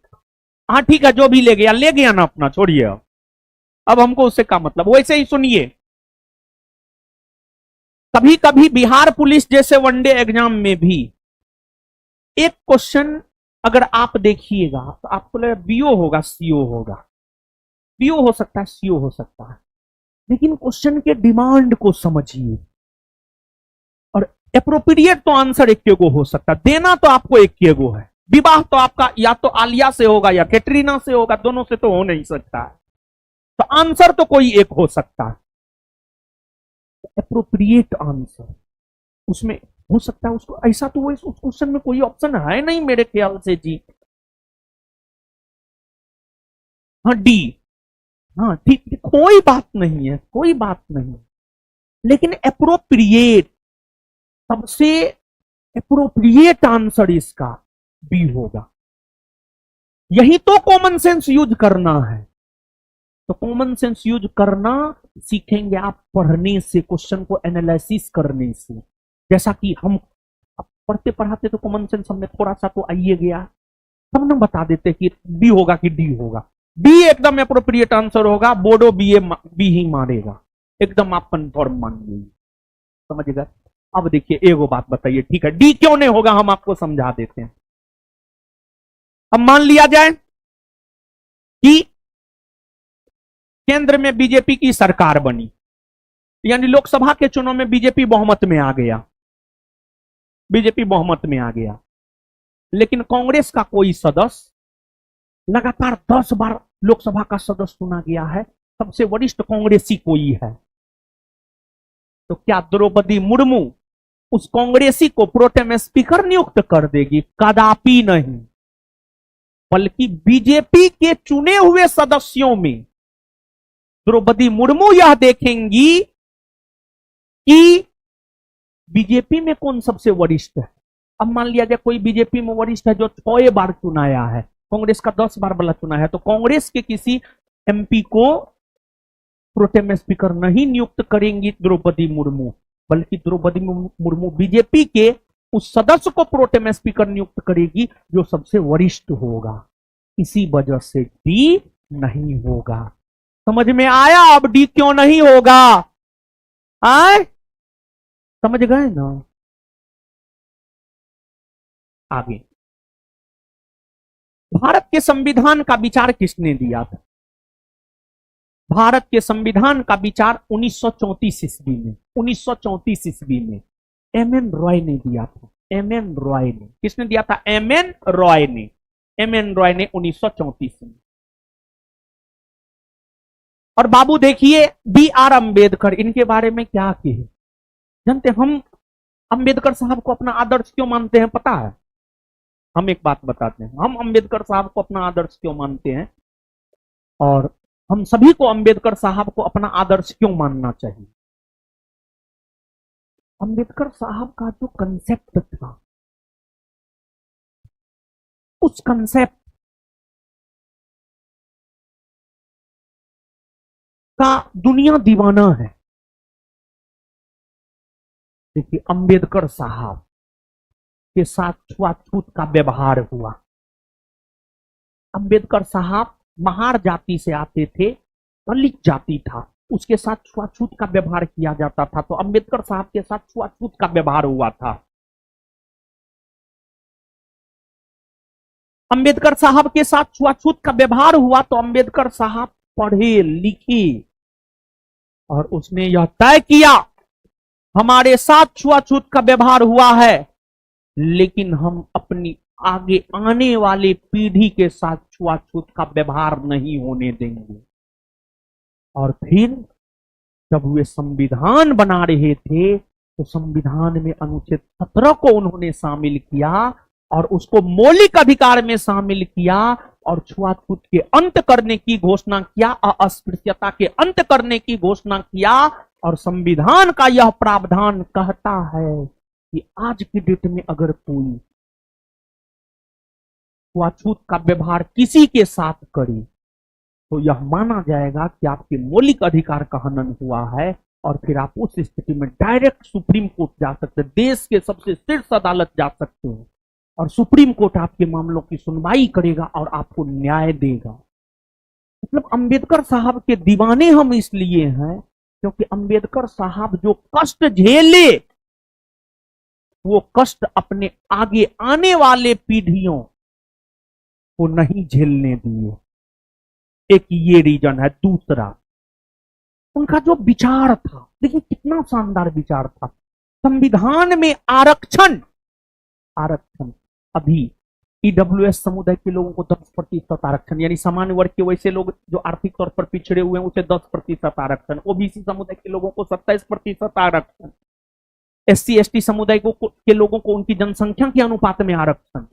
हाँ ठीक है, जो भी ले गया ना अपना, छोड़िए। अब हमको उससे क्या मतलब। वैसे ही सुनिए, कभी कभी बिहार पुलिस जैसे वनडे एग्जाम में भी एक क्वेश्चन अगर आप देखिएगा तो आपको लगेगा बीओ होगा, सीओ होगा, बीओ हो सकता है, सीओ हो सकता है, लेकिन क्वेश्चन के डिमांड को समझिए। और एप्रोप्रिएट तो आंसर एक गो हो सकता है, देना तो आपको एक गो है। विवाह तो आपका या तो आलिया से होगा या कैटरीना से होगा, दोनों से तो हो नहीं सकता है, तो आंसर तो कोई एक हो सकता है। एप्रोप्रिएट आंसर उसमें हो सकता है, उसको ऐसा तो उस क्वेश्चन में कोई ऑप्शन है नहीं मेरे ख्याल से जी। हाँ डी, हाँ ठीक, कोई बात नहीं है, कोई बात नहीं, लेकिन एप्रोप्रिएट, सबसे एप्रोप्रिएट आंसर इसका बी होगा। यही तो कॉमन सेंस यूज करना है। तो कॉमन सेंस यूज करना सीखेंगे आप पढ़ने से, क्वेश्चन को एनालिसिस करने से। जैसा कि हम पढ़ते पढ़ाते तो कॉमन सेंस हमें थोड़ा सा तो आइए गया, तब ना बता देते कि बी होगा कि डी होगा। डी एकदम एप्रोप्रिएट आंसर होगा, बोर्डो बी ही मारेगा, एकदम आप कंफर्म मानिए, समझ गए? अब देखिए एगो बात बताइए, ठीक है डी क्यों नहीं होगा, हम आपको समझा देते हैं। अब मान लिया जाए कि केंद्र में बीजेपी की सरकार बनी, यानी लोकसभा के चुनाव में बीजेपी बहुमत में आ गया, बीजेपी बहुमत में आ गया। लेकिन कांग्रेस का कोई सदस्य, लगातार 10 बार लोकसभा का सदस्य चुना गया है, सबसे वरिष्ठ कांग्रेसी कोई है। तो क्या द्रौपदी मुर्मू उस कांग्रेसी को प्रोटेम स्पीकर नियुक्त कर देगी? कदापि नहीं। बल्कि बीजेपी के चुने हुए सदस्यों में द्रौपदी मुर्मू यह देखेंगी कि बीजेपी में कौन सबसे वरिष्ठ है। अब मान लिया जाए कोई बीजेपी में वरिष्ठ है जो 6 बार चुनाया है, कांग्रेस का 10 बार वाला चुना है, तो कांग्रेस के किसी एमपी को प्रोटेम स्पीकर नहीं नियुक्त करेंगी द्रौपदी मुर्मू, बल्कि द्रौपदी मुर्मू बीजेपी के उस सदस्य को प्रोटेम स्पीकर नियुक्त करेगी जो सबसे वरिष्ठ होगा। इसी वजह से डी नहीं होगा। समझ में आया? अब डी क्यों नहीं होगा? आए समझ गए ना? आगे, भारत के संविधान का विचार किसने दिया था? भारत के संविधान का विचार 1934 ईस्वी में, 1934 ईस्वी में एमएन रॉय ने दिया था। एमएन रॉय ने, किसने दिया था? एमएन रॉय ने, एमएन रॉय ने 1934 में। और बाबू देखिए बी आर अंबेडकर, इनके बारे में क्या कहे जानते? हम अंबेडकर साहब को अपना आदर्श क्यों मानते हैं पता है? हम एक बात बताते हैं, हम अंबेडकर साहब को अपना आदर्श क्यों मानते हैं और हम सभी को अंबेडकर साहब को अपना आदर्श क्यों मानना चाहिए। अंबेडकर साहब का जो कंसेप्ट था, उस कंसेप्ट का दुनिया दीवाना है। देखिए अंबेडकर साहब के साथ छुआछूत का व्यवहार हुआ। अंबेडकर साहब महार जाति से आते थे, दलित जाति था, उसके साथ छुआछूत का व्यवहार किया जाता था, तो अंबेडकर साहब के साथ छुआछूत का व्यवहार हुआ था। अंबेडकर साहब के साथ छुआछूत का व्यवहार हुआ तो अंबेडकर साहब पढ़े लिखे और उसने यह तय किया हमारे साथ छुआछूत का व्यवहार हुआ है, लेकिन हम अपनी आगे आने वाले पीढ़ी के साथ छुआछूत का व्यवहार नहीं होने देंगे। और फिर जब वे संविधान बना रहे थे तो संविधान में अनुच्छेद 17 को उन्होंने शामिल किया और उसको मौलिक अधिकार में शामिल किया और छुआछूत के अंत करने की घोषणा किया, अस्पृश्यता के अंत करने की घोषणा किया। और संविधान का यह प्रावधान कहता है कि आज की डेट में अगर कोई छुआछूत का व्यवहार किसी के साथ करे तो यह माना जाएगा कि आपके मौलिक अधिकार का हनन हुआ है और फिर आप उस स्थिति में डायरेक्ट सुप्रीम कोर्ट जा सकते हैं, देश के सबसे शीर्ष अदालत जा सकते हैं और सुप्रीम कोर्ट आपके मामलों की सुनवाई करेगा और आपको न्याय देगा। मतलब अंबेडकर साहब के दीवाने हम इसलिए हैं क्योंकि अंबेडकर साहब जो कष्ट झेले वो कष्ट अपने आगे आने वाले पीढ़ियों को नहीं झेलने दिए। एक ये रीजन है। दूसरा, उनका जो विचार था, देखिए कितना शानदार विचार था। संविधान में आरक्षण, आरक्षण अभी ईडब्ल्यूएस समुदाय के लोगों को 10% आरक्षण, यानी सामान्य वर्ग के वैसे लोग जो आर्थिक तौर पर पिछड़े हुए हैं उसे 10% आरक्षण, ओबीसी समुदाय के लोगों को 27% आरक्षण, एससी एसटी समुदाय के लोगों को उनकी जनसंख्या के अनुपात में आरक्षण।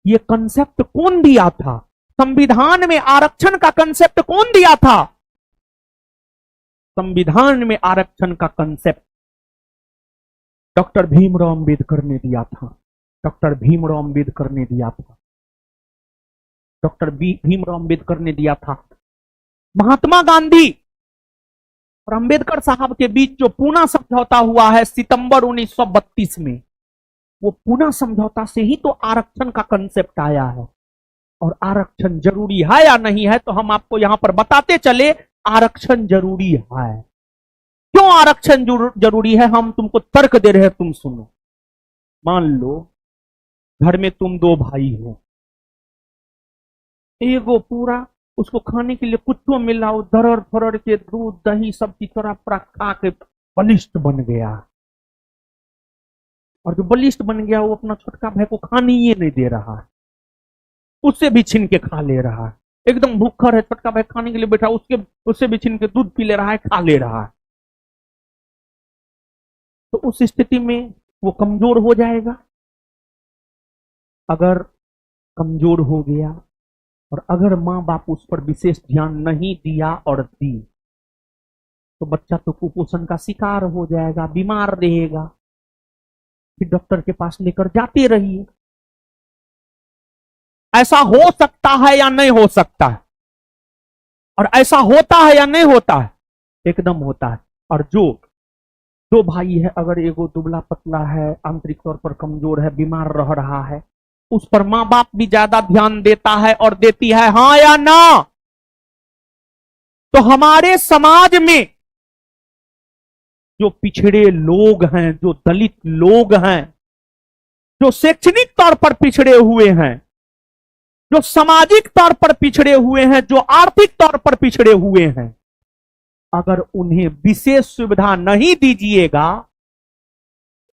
ये कंसेप्ट कौन दिया था? संविधान में आरक्षण का कंसेप्ट कौन दिया था? संविधान में आरक्षण का कंसेप्ट डॉक्टर भीमराव अंबेडकर ने दिया था। डॉक्टर भीमराव अंबेडकर ने दिया था। डॉक्टर भीमराव अंबेडकर ने दिया था। महात्मा गांधी और अंबेडकर साहब के बीच जो पूना समझौता हुआ है सितंबर 1932 में, वो पूना समझौता से ही तो आरक्षण का कंसेप्ट आया है। और आरक्षण जरूरी है या नहीं है तो हम आपको यहां पर बताते चले, आरक्षण जरूरी है। क्यों आरक्षण जरूरी है हम तुमको तर्क दे रहे हैं, तुम सुनो। मान लो घर में तुम 2 भाई हो, एगो पूरा उसको खाने के लिए कुछ तो मिला, वो दरड़ फरड़ के दूध दही सब चिचोरा पूरा खा के बलिष्ठ बन गया। और जो बलिष्ठ बन गया वो अपना छोटका भाई को खाने ही नहीं दे रहा है, उससे भी छीन के खा ले रहा है। एकदम भूखा है, छोटका भाई खाने के लिए बैठा, उससे भी छीन के दूध पी ले रहा है, खा ले रहा है। तो उस स्थिति में वो कमजोर हो जाएगा। अगर कमजोर हो गया और अगर माँ बाप उस पर विशेष ध्यान नहीं दिया और दी, तो बच्चा तो कुपोषण का शिकार हो जाएगा, बीमार रहेगा। फिर डॉक्टर के पास लेकर जाते रहिए। ऐसा हो सकता है या नहीं हो सकता है? और ऐसा होता है या नहीं होता है? एकदम होता है। और जो दो भाई है, अगर एगो दुबला पतला है, आंतरिक तौर पर कमजोर है, बीमार रह रहा है, उस पर मां बाप भी ज्यादा ध्यान देता है और देती है, हां या ना? तो हमारे समाज में जो पिछड़े लोग हैं, जो दलित लोग हैं, जो शैक्षणिक तौर पर पिछड़े हुए हैं, जो सामाजिक तौर पर पिछड़े हुए हैं, जो आर्थिक तौर पर पिछड़े हुए हैं, अगर उन्हें विशेष सुविधा नहीं दीजिएगा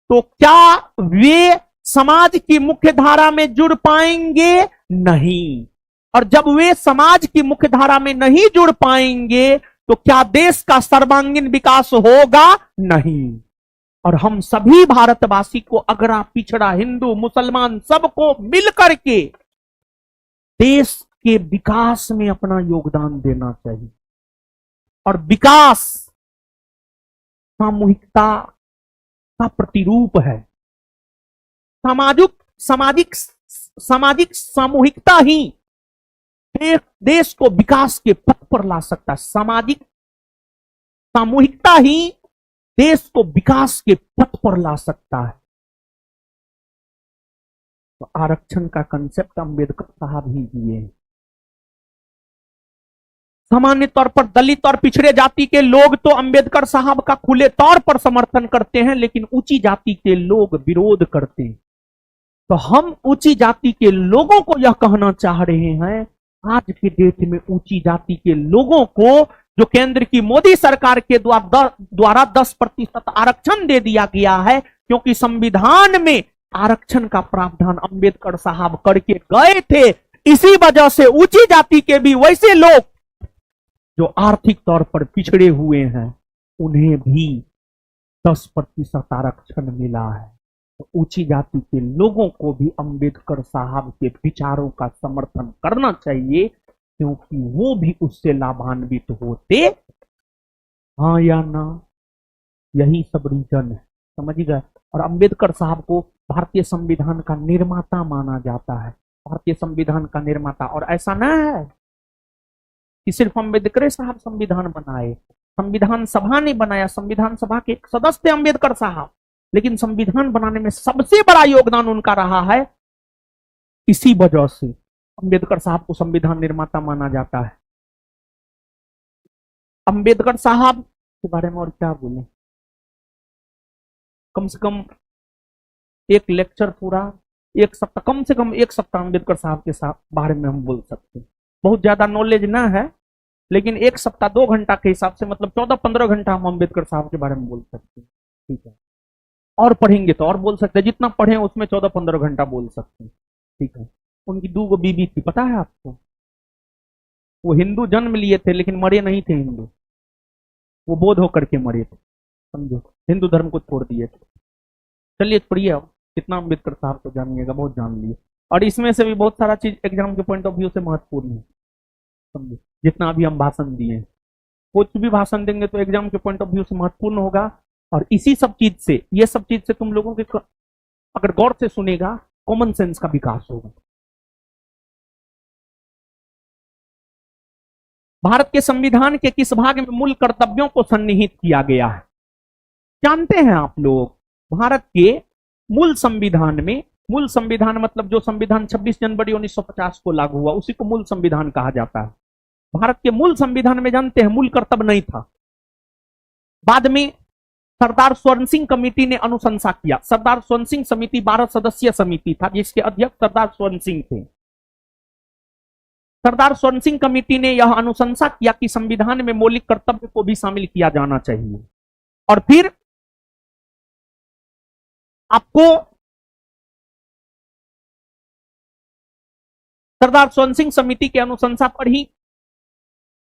तो क्या वे समाज की मुख्य धारा में जुड़ पाएंगे? नहीं। और जब वे समाज की मुख्य धारा में नहीं जुड़ पाएंगे तो क्या देश का सर्वांगीण विकास होगा? नहीं। और हम सभी भारतवासी को, अगरा पिछड़ा, हिंदू मुसलमान, सबको मिलकर के देश के विकास में अपना योगदान देना चाहिए। और विकास सामूहिकता का प्रतिरूप है। सामाजिक सामूहिकता ही देश को विकास के पथ पर ला सकता है। सामाजिक सामूहिकता ही देश को विकास के पथ पर ला सकता है। तो आरक्षण का कंसेप्ट अंबेडकर साहब ही दिए। सामान्य तौर पर दलित और पिछड़े जाति के लोग तो अंबेडकर साहब का खुले तौर पर समर्थन करते हैं, लेकिन ऊंची जाति के लोग विरोध करते हैं। तो हम ऊंची जाति के लोगों को यह कहना चाह रहे हैं, आज के डेट में ऊंची जाति के लोगों को जो केंद्र की मोदी सरकार के द्वारा 10% आरक्षण दे दिया गया है, क्योंकि संविधान में आरक्षण का प्रावधान अंबेडकर साहब करके गए थे। इसी वजह से ऊंची जाति के भी वैसे लोग जो आर्थिक तौर पर पिछड़े हुए हैं, उन्हें भी 10% आरक्षण मिला है। तो ऊंची जाति के लोगों को भी अंबेडकर साहब के विचारों का समर्थन करना चाहिए, क्योंकि वो भी उससे लाभान्वित होते। हाँ या ना? यही सब रीजन है, समझ गए। और अंबेडकर साहब को भारतीय संविधान का निर्माता माना जाता है, भारतीय संविधान का निर्माता। और ऐसा ना है कि सिर्फ अंबेडकर साहब संविधान बनाए, संविधान सभा ने बनाया, संविधान सभा के एक सदस्य थे अंबेडकर साहब, लेकिन संविधान बनाने में सबसे बड़ा योगदान उनका रहा है। इसी वजह से अंबेडकर साहब को संविधान निर्माता माना जाता है। अंबेडकर साहब के बारे में और क्या बोले, कम से कम एक लेक्चर पूरा, एक सप्ताह, कम से कम एक सप्ताह अंबेडकर साहब के बारे में हम बोल सकते हैं। बहुत ज्यादा नॉलेज ना है, लेकिन एक सप्ताह 2 घंटा के हिसाब से मतलब 14-15 घंटा हम अंबेडकर साहब के बारे में बोल सकते हैं। ठीक है, और पढ़ेंगे तो और बोल सकते हैं, जितना पढ़े उसमें 14-15 घंटा बोल सकते हैं। ठीक है। उनकी 2 बीबी थी, पता है आपको? वो हिंदू जन्म लिए थे लेकिन मरे नहीं थे हिंदू, वो बौद्ध होकर के मरे थे, समझो, हिंदू धर्म को छोड़ दिए थे। चलिए पढ़िए, कितना अंबेडकर साहब को जानिएगा, बहुत जान लिए। और इसमें से भी बहुत सारा चीज एग्जाम के पॉइंट ऑफ व्यू से महत्वपूर्ण है, समझे। जितना अभी हम भाषण दिए, कुछ भी भाषण देंगे तो एग्जाम के पॉइंट ऑफ व्यू से महत्वपूर्ण होगा। और इसी सब चीज से, ये सब चीज से तुम लोगों के अगर गौर से सुनेगा, कॉमन सेंस का विकास होगा। भारत के संविधान के किस भाग में मूल कर्तव्यों को सन्निहित किया गया है? जानते हैं आप लोग? भारत के मूल संविधान में, मूल संविधान मतलब जो संविधान 26 जनवरी 1950 को लागू हुआ, उसी को मूल संविधान कहा जाता है। भारत के मूल संविधान में जानते हैं मूल कर्तव्य नहीं था। बाद में सरदार स्वर्ण सिंह कमेटी ने अनुशंसा किया। सरदार स्वर्ण सिंह समिति 12 सदस्यीय समिति था, जिसके अध्यक्ष सरदार स्वर्ण सिंह थे। सरदार स्वर्ण सिंह कमेटी ने यह अनुशंसा किया कि संविधान में मौलिक कर्तव्य को भी शामिल किया जाना चाहिए। और फिर आपको सरदार स्वर्ण सिंह समिति की अनुशंसा पर ही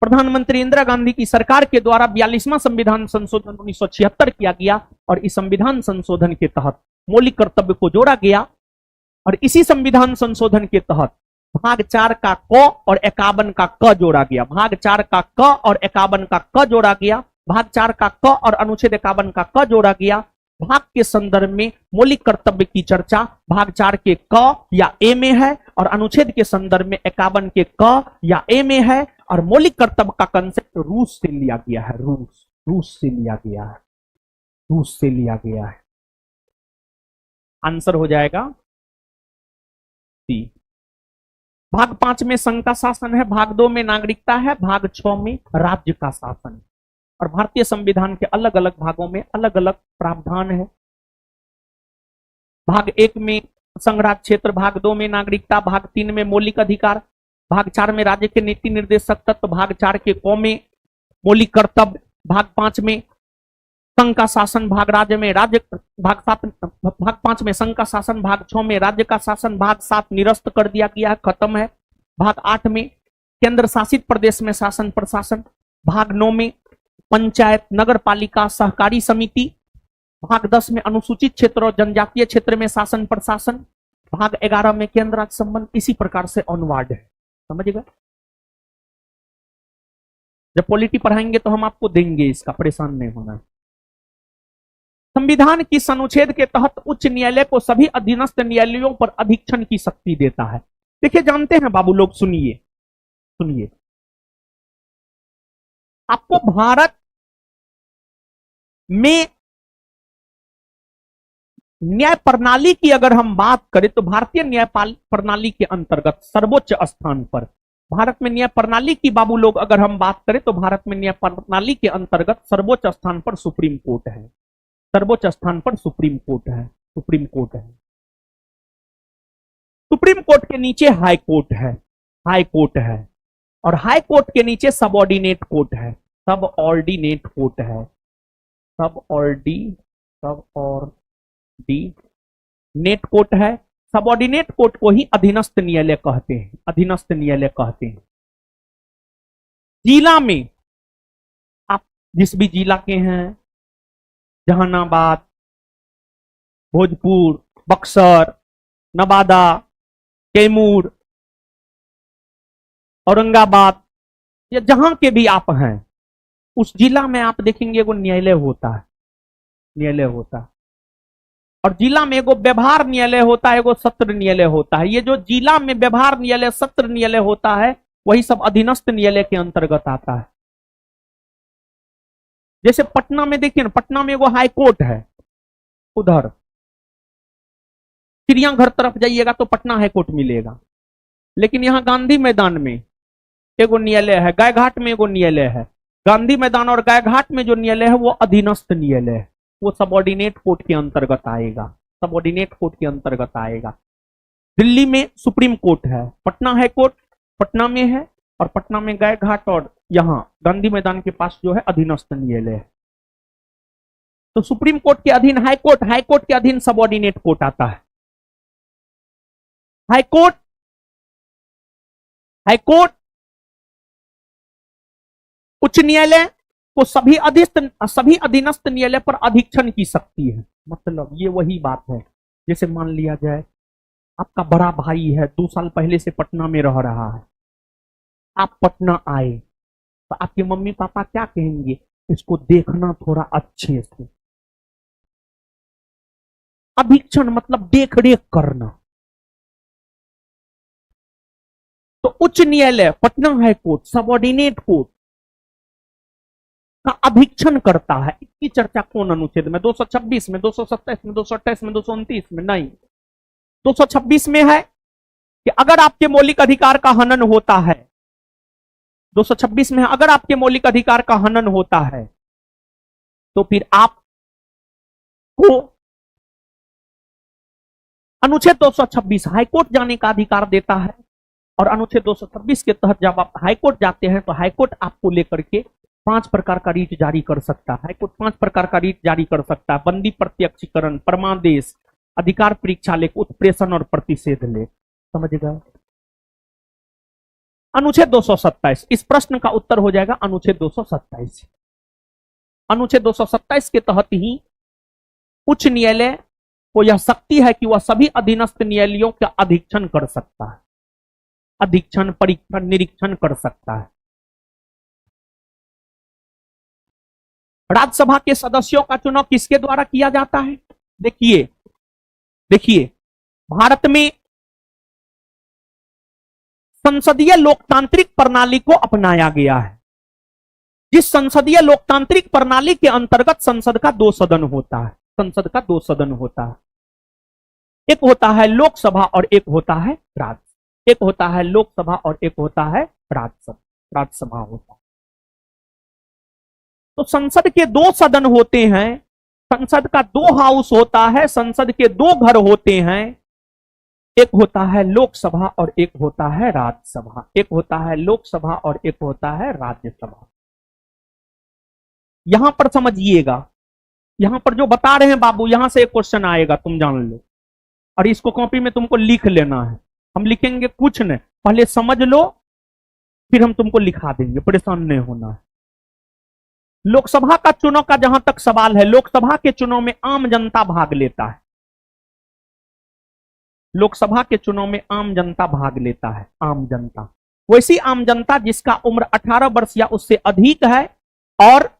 प्रधानमंत्री इंदिरा गांधी की सरकार के द्वारा 42वां संविधान संशोधन 1976 किया गया और इस संविधान संशोधन के तहत मौलिक कर्तव्य को जोड़ा गया। और इसी संविधान संशोधन के तहत भाग 4 का क और 51 का क जोड़ा गया। भाग 4 का क और 51 का क जोड़ा गया। भाग 4 का क और अनुच्छेद 51 का क जोड़ा गया। भाग के संदर्भ में मौलिक कर्तव्य की चर्चा भाग 4 के क या ए में है और अनुच्छेद के संदर्भ में 51 के क या ए में है। और मौलिक कर्तव्य का कंसेप्ट रूस से लिया गया है। रूस से लिया गया है। रूस से लिया गया है। आंसर हो जाएगा सी। भाग 5 में संघ का शासन है, भाग 2 में नागरिकता है, भाग 6 में राज्य का शासन। और भारतीय संविधान के अलग अलग भागों में अलग अलग प्रावधान है। भाग 1 में संघ राज्य क्षेत्र, भाग 2 में नागरिकता, भाग 3 में मौलिक अधिकार, भाग 4 में राज्य के नीति निर्देशक तत्व, भाग 4 के क में मौलिक कर्तव्य, भाग 5 में संघ का शासन, भाग राज्य में राज्य, भाग 5 में संघ का शासन, भाग 6 में राज्य का शासन, भाग 7 निरस्त कर दिया गया है, खत्म है। भाग 8 में केंद्र शासित प्रदेश में शासन प्रशासन, भाग 9 में पंचायत, नगर पालिका, सहकारी समिति, भाग 10 में अनुसूचित क्षेत्र और जनजातीय क्षेत्र में शासन प्रशासन, भाग 11 में केंद्र राज्य संबंध। इसी प्रकार से ऑनवर्ड है। समझ गए? जब पॉलिटी पढ़ाएंगे तो हम आपको देंगे, इसका परेशान नहीं होना। संविधान की अनुच्छेद के तहत उच्च न्यायालय को सभी अधीनस्थ न्यायालयों पर अधीक्षण की शक्ति देता है। देखिए, जानते हैं बाबू लोग, सुनिए सुनिए, आपको भारत में न्याय प्रणाली की अगर हम बात करें तो भारतीय न्याय प्रणाली के अंतर्गत सर्वोच्च स्थान पर, भारत में न्याय प्रणाली की बाबू लोग अगर हम बात करें तो भारत में न्याय प्रणाली के अंतर्गत सर्वोच्च स्थान पर सुप्रीम कोर्ट है। सर्वोच्च स्थान पर सुप्रीम कोर्ट है। सुप्रीम कोर्ट है। सुप्रीम कोर्ट के नीचे हाई कोर्ट है। हाई कोर्ट है। और हाई कोर्ट के नीचे सबऑर्डिनेट कोर्ट है। सबऑर्डिनेट कोर्ट है। सबऑर्डिनेट कोर्ट है। सबऑर्डिनेट कोर्ट को ही अधीनस्थ न्यायालय कहते हैं। अधीनस्थ न्यायालय कहते हैं। जिला में आप जिस भी जिला के हैं, जहानाबाद, भोजपुर, बक्सर, नवादा, कैमूर, औरंगाबाद, या जहां के भी आप हैं, उस जिला में आप देखेंगे एगो न्यायालय होता है। न्यायालय होता है। और जिला में एगो व्यवहार न्यायालय होता है, एगो सत्र न्यायालय होता है। ये जो जिला में व्यवहार न्यायालय, सत्र न्यायालय होता है, वही सब अधीनस्थ न्यायालय के अंतर्गत आता है। जैसे पटना में देखिए ना, पटना में एगो हाई कोर्ट है, उधर चिड़ियाघर तरफ जाइएगा तो पटना हाई कोर्ट मिलेगा। लेकिन यहाँ गांधी मैदान में एगो न्यायालय है, गायघाट में एगो न्यायालय है। गांधी मैदान और गायघाट में जो न्यायालय है वो अधीनस्थ न्यायालय है, वो सबऑर्डिनेट कोर्ट के अंतर्गत आएगा। सबऑर्डिनेट कोर्ट के अंतर्गत आएगा। दिल्ली में सुप्रीम कोर्ट है, पटना हाई कोर्ट पटना में है, और पटना में गायघाट और यहाँ गांधी मैदान के पास जो है अधीनस्थ न्यायालय है। तो सुप्रीम कोर्ट के अधीन हाई कोर्ट, हाई कोर्ट के अधीन सबऑर्डिनेट कोर्ट आता है। हाई कोर्ट, हाई कोर्ट उच्च न्यायालय को सभी अधीनस्थ न्यायालय पर अधीक्षण की शक्ति है। मतलब ये वही बात है, जैसे मान लिया जाए आपका बड़ा भाई है, 2 साल पहले से पटना में रह रहा है, आप पटना आए तो आपके मम्मी पापा क्या कहेंगे? इसको देखना थोड़ा अच्छे से। अधीक्षण मतलब देख रेख करना। तो उच्च न्यायालय, Patna high court, subordinate court का अधीक्षण करता है। इसकी चर्चा कौन अनुच्छेद में? 226 में, 227 में, 228 में, 229 में? नहीं, 226 में है कि अगर आपके मौलिक अधिकार का हनन होता है, 226 में है, अगर आपके मौलिक अधिकार का हनन होता है तो फिर आपको अनुच्छेद 226 हाईकोर्ट जाने का अधिकार देता है। और अनुच्छेद 226 के तहत जब आप हाईकोर्ट जाते हैं तो हाईकोर्ट आपको लेकर के 5 प्रकार का रीट जारी कर सकता है। हाईकोर्ट 5 प्रकार का रीट जारी कर सकता है। बंदी प्रत्यक्षीकरण, परमादेश, अधिकार परीक्षा लेख, उत्प्रेषण और प्रतिषेध लेख। समझ गए? अनुच्छेद 227, इस प्रश्न का उत्तर हो जाएगा अनुच्छेद 227। अनुच्छेद 227 के तहत ही उच्च न्यायालय को यह शक्ति है कि वह सभी अधीनस्थ न्यायालयों का अधीक्षण कर सकता है। अधीक्षण, परीक्षण, निरीक्षण कर सकता है। राज्यसभा के सदस्यों का चुनाव किसके द्वारा किया जाता है? देखिए भारत में संसदीय लोकतांत्रिक प्रणाली को अपनाया गया है। जिस संसदीय लोकतांत्रिक प्रणाली के अंतर्गत संसद का 2 सदन होता है। संसद का 2 सदन होता है। एक होता है लोकसभा और एक होता है राज्य। एक होता है लोकसभा और एक होता है राज्यसभा होता है। तो संसद के 2 सदन होते हैं। संसद का 2 हाउस होता है। संसद के 2 घर होते हैं। एक होता है लोकसभा और एक होता है राज्यसभा। एक होता है लोकसभा और एक होता है राज्यसभा। यहां पर समझिएगा, यहां पर जो बता रहे हैं बाबू, यहां से एक क्वेश्चन आएगा, तुम जान लो, और इसको कॉपी में तुमको लिख लेना है। हम लिखेंगे कुछ नहीं, पहले समझ लो फिर हम तुमको लिखा देंगे, परेशान नहीं होना है। लोकसभा का चुनाव का जहां तक सवाल है, लोकसभा के चुनाव में आम जनता भाग लेता है। लोकसभा के चुनाव में आम जनता भाग लेता है। आम जनता, वैसी आम जनता जिसका उम्र 18 वर्ष या उससे अधिक है और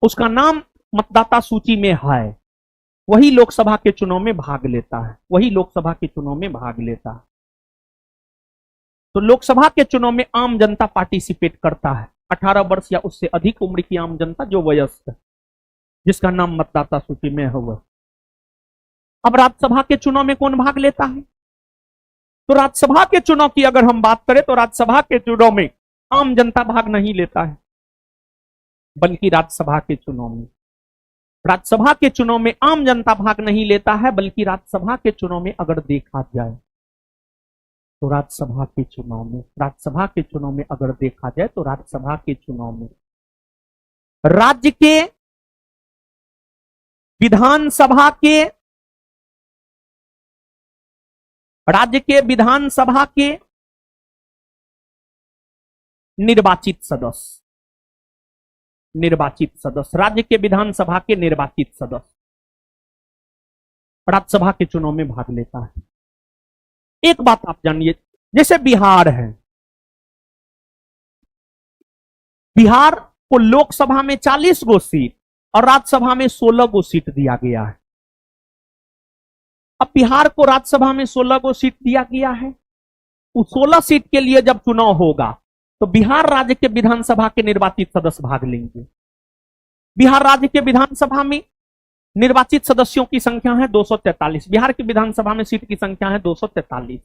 उसका नाम मतदाता सूची में है, वही लोकसभा के चुनाव में भाग लेता है। वही लोकसभा के चुनाव में भाग लेता है। तो लोकसभा के चुनाव में आम जनता पार्टिसिपेट करता है। 18 वर्ष या उससे अधिक उम्र की आम जनता, जो वयस्क है, जिसका नाम मतदाता सूची में है वह। अब राज्यसभा के चुनाव में कौन भाग लेता है? तो राज्यसभा के चुनाव की अगर हम बात करें तो राज्यसभा के चुनाव में आम जनता भाग नहीं लेता है, बल्कि राज्यसभा के चुनाव में आम जनता भाग नहीं लेता है, बल्कि राज्यसभा के चुनाव में अगर देखा जाए तो राज्यसभा के चुनाव में अगर देखा जाए तो राज्यसभा के चुनाव में राज्य के विधानसभा के निर्वाचित सदस्य, राज्य के विधानसभा के निर्वाचित सदस्य राज्यसभा के चुनाव में भाग लेता है। एक बात आप जानिए, जैसे बिहार है, बिहार को लोकसभा में 40 गो सीट और राज्यसभा में 16 गो सीट दिया गया है। अब बिहार को राज्यसभा में 16 गो सीट दिया गया है। उस 16 सीट के लिए जब चुनाव होगा तो बिहार राज्य के विधानसभा के निर्वाचित सदस्य भाग लेंगे। बिहार राज्य के विधानसभा में निर्वाचित सदस्यों की संख्या है 243। बिहार की विधानसभा में सीट की संख्या है 243।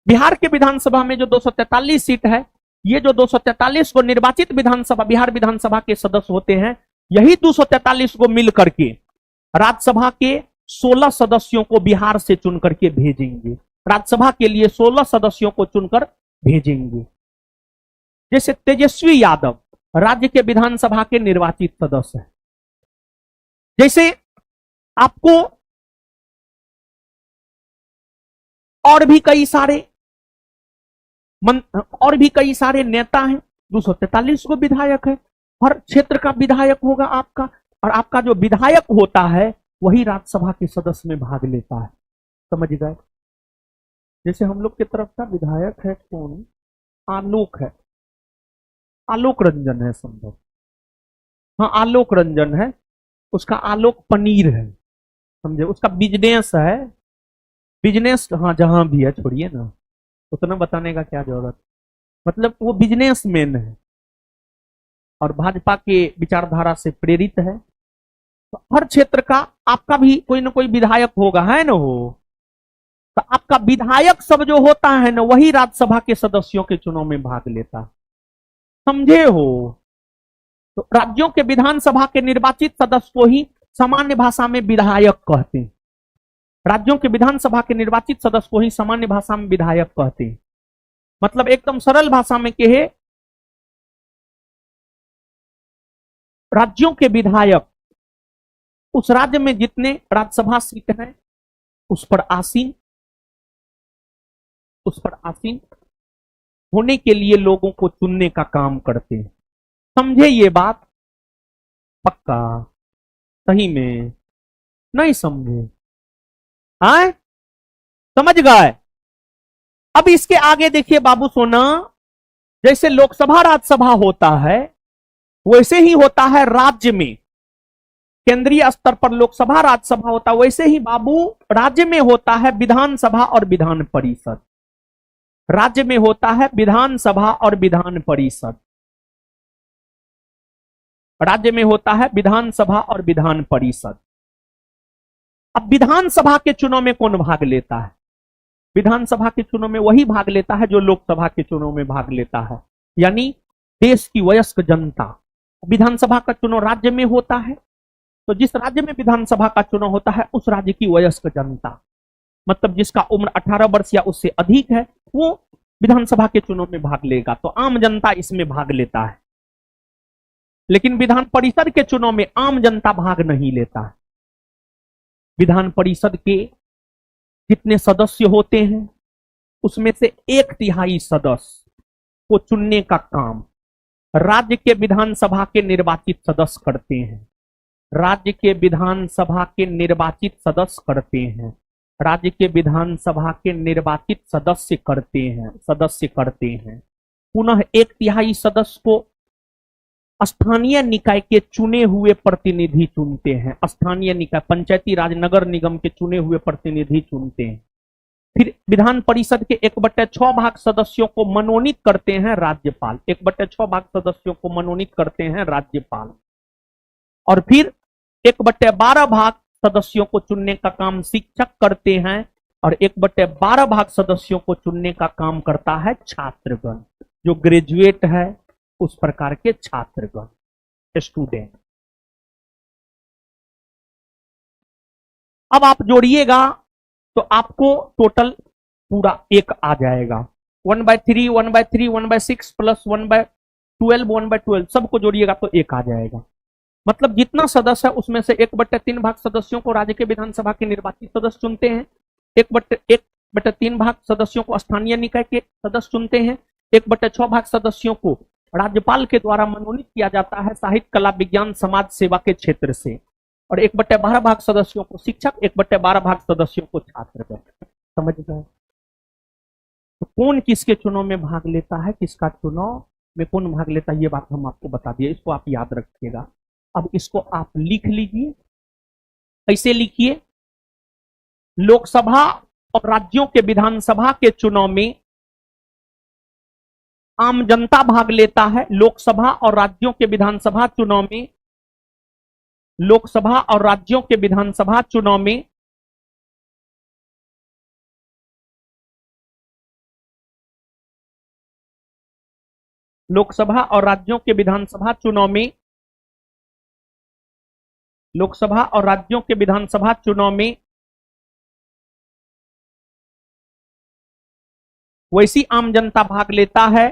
बिहार के विधानसभा में जो 243 सीट है, ये जो 243 को निर्वाचित विधानसभा, बिहार विधानसभा के सदस्य होते हैं, यही 243 को मिल करके राज्यसभा के 16 सदस्यों को बिहार से चुन करके भेजेंगे। राज्यसभा के लिए 16 सदस्यों को चुनकर भेजेंगे। जैसे तेजस्वी यादव राज्य के विधानसभा के निर्वाचित सदस्य हैं। जैसे आपको और भी कई सारे नेता हैं। 243 को विधायक है, हर क्षेत्र का विधायक होगा आपका, और आपका जो विधायक होता है वही राज्यसभा के सदस्य में भाग लेता है। समझ गए? जैसे हम लोग की तरफ का विधायक है कौन? आलोक है, आलोक रंजन है, संभव, हाँ आलोक रंजन है। उसका आलोक पनीर है, समझे? उसका बिजनेस है, बिजनेस, हाँ जहां भी है, छोड़िए ना, उतना बताने का क्या जरूरत। मतलब वो बिजनेसमैन है और भाजपा के विचारधारा से प्रेरित है। तो हर क्षेत्र का आपका भी कोई ना कोई विधायक होगा, है ना? हो तो आपका विधायक सब जो होता है ना, वही राज्यसभा के सदस्यों के चुनाव में भाग लेता। समझे हो? तो राज्यों के विधानसभा के निर्वाचित सदस्य को ही सामान्य भाषा में विधायक कहते हैं। राज्यों के विधानसभा के निर्वाचित सदस्य को ही सामान्य भाषा में विधायक कहते हैं। मतलब एकदम सरल भाषा में कहे, राज्यों के विधायक उस राज्य में जितने राज्यसभा सीट हैं उस पर आसीन होने के लिए लोगों को चुनने का काम करते हैं। समझे ये बात? पक्का? सही में? नहीं समझे? आए? समझ गए? अब इसके आगे देखिए बाबू सोना, जैसे लोकसभा राज्यसभा होता है वैसे ही होता है राज्य में, केंद्रीय स्तर पर लोकसभा राज्यसभा होता है, वैसे ही बाबू राज्य में होता है विधानसभा और विधान परिषद। राज्य में होता है विधानसभा और विधान परिषद। राज्य में होता है विधानसभा और विधान परिषद। अब विधानसभा के चुनाव में कौन भाग लेता है? विधानसभा के चुनाव में वही भाग लेता है जो लोकसभा के चुनाव में भाग लेता है, यानी देश की वयस्क जनता। विधानसभा का चुनाव राज्य में होता है, तो जिस राज्य में विधानसभा का चुनाव होता है उस राज्य की वयस्क जनता, मतलब जिसका उम्र 18 वर्ष या उससे अधिक है, वो विधानसभा के चुनाव में भाग लेगा। तो आम जनता इसमें भाग लेता है। लेकिन विधान परिषद के चुनाव में आम जनता भाग नहीं लेता है। विधान परिषद के कितने सदस्य होते हैं, उसमें से 1/3 सदस्य को चुनने का काम राज्य के विधानसभा के निर्वाचित सदस्य करते हैं। राज्य के विधानसभा के निर्वाचित सदस्य करते हैं। राज्य के विधानसभा के निर्वाचित सदस्य करते हैं। पुनः 1/3 सदस्य को स्थानीय निकाय के चुने हुए प्रतिनिधि चुनते हैं। स्थानीय निकाय, पंचायती राज, नगर निगम के चुने हुए प्रतिनिधि चुनते हैं। फिर विधान परिषद के 1/6 भाग सदस्यों को मनोनीत करते हैं राज्यपाल। 1/6 भाग सदस्यों को मनोनीत करते हैं राज्यपाल। और फिर 1/12 भाग सदस्यों को चुनने का काम शिक्षक करते हैं और 1/12 भाग सदस्यों को चुनने का काम करता है छात्रगण, जो ग्रेजुएट है उस प्रकार के छात्रगण, स्टूडेंट। अब आप जोड़िएगा तो आपको टोटल पूरा 1 आ जाएगा। 1/3, 1/3, 1/6 प्लस 1/12, 1/12 सबको जोड़िएगा तो 1 आ जाएगा। मतलब जितना सदस्य है उसमें से 1/3 भाग सदस्यों को राज्य के विधानसभा के निर्वाचित सदस्य चुनते हैं। 1/3 भाग सदस्यों को स्थानीय निकाय के सदस्य चुनते हैं। 1/6 भाग सदस्यों को राज्यपाल के द्वारा मनोनीत किया जाता है साहित्य, कला, विज्ञान, समाज सेवा के क्षेत्र से। और 1/12 भाग सदस्यों को शिक्षक, 1/12 भाग सदस्यों को छात्र। समझ गए? तो कौन किसके चुनाव में भाग लेता है, किसका चुनाव में कौन भाग लेता है, ये बात हम आपको बता दिए। इसको आप याद रखिएगा। अब इसको आप लिख लीजिए। ऐसे लिखिए, लोकसभा और राज्यों के विधानसभा के चुनाव में आम जनता भाग लेता है। लोकसभा और राज्यों के विधानसभा चुनाव में, लोकसभा और राज्यों के विधानसभा चुनाव में लोकसभा और राज्यों के विधानसभा चुनाव में लोकसभा और राज्यों के विधानसभा चुनाव में वैसी आम जनता भाग लेता है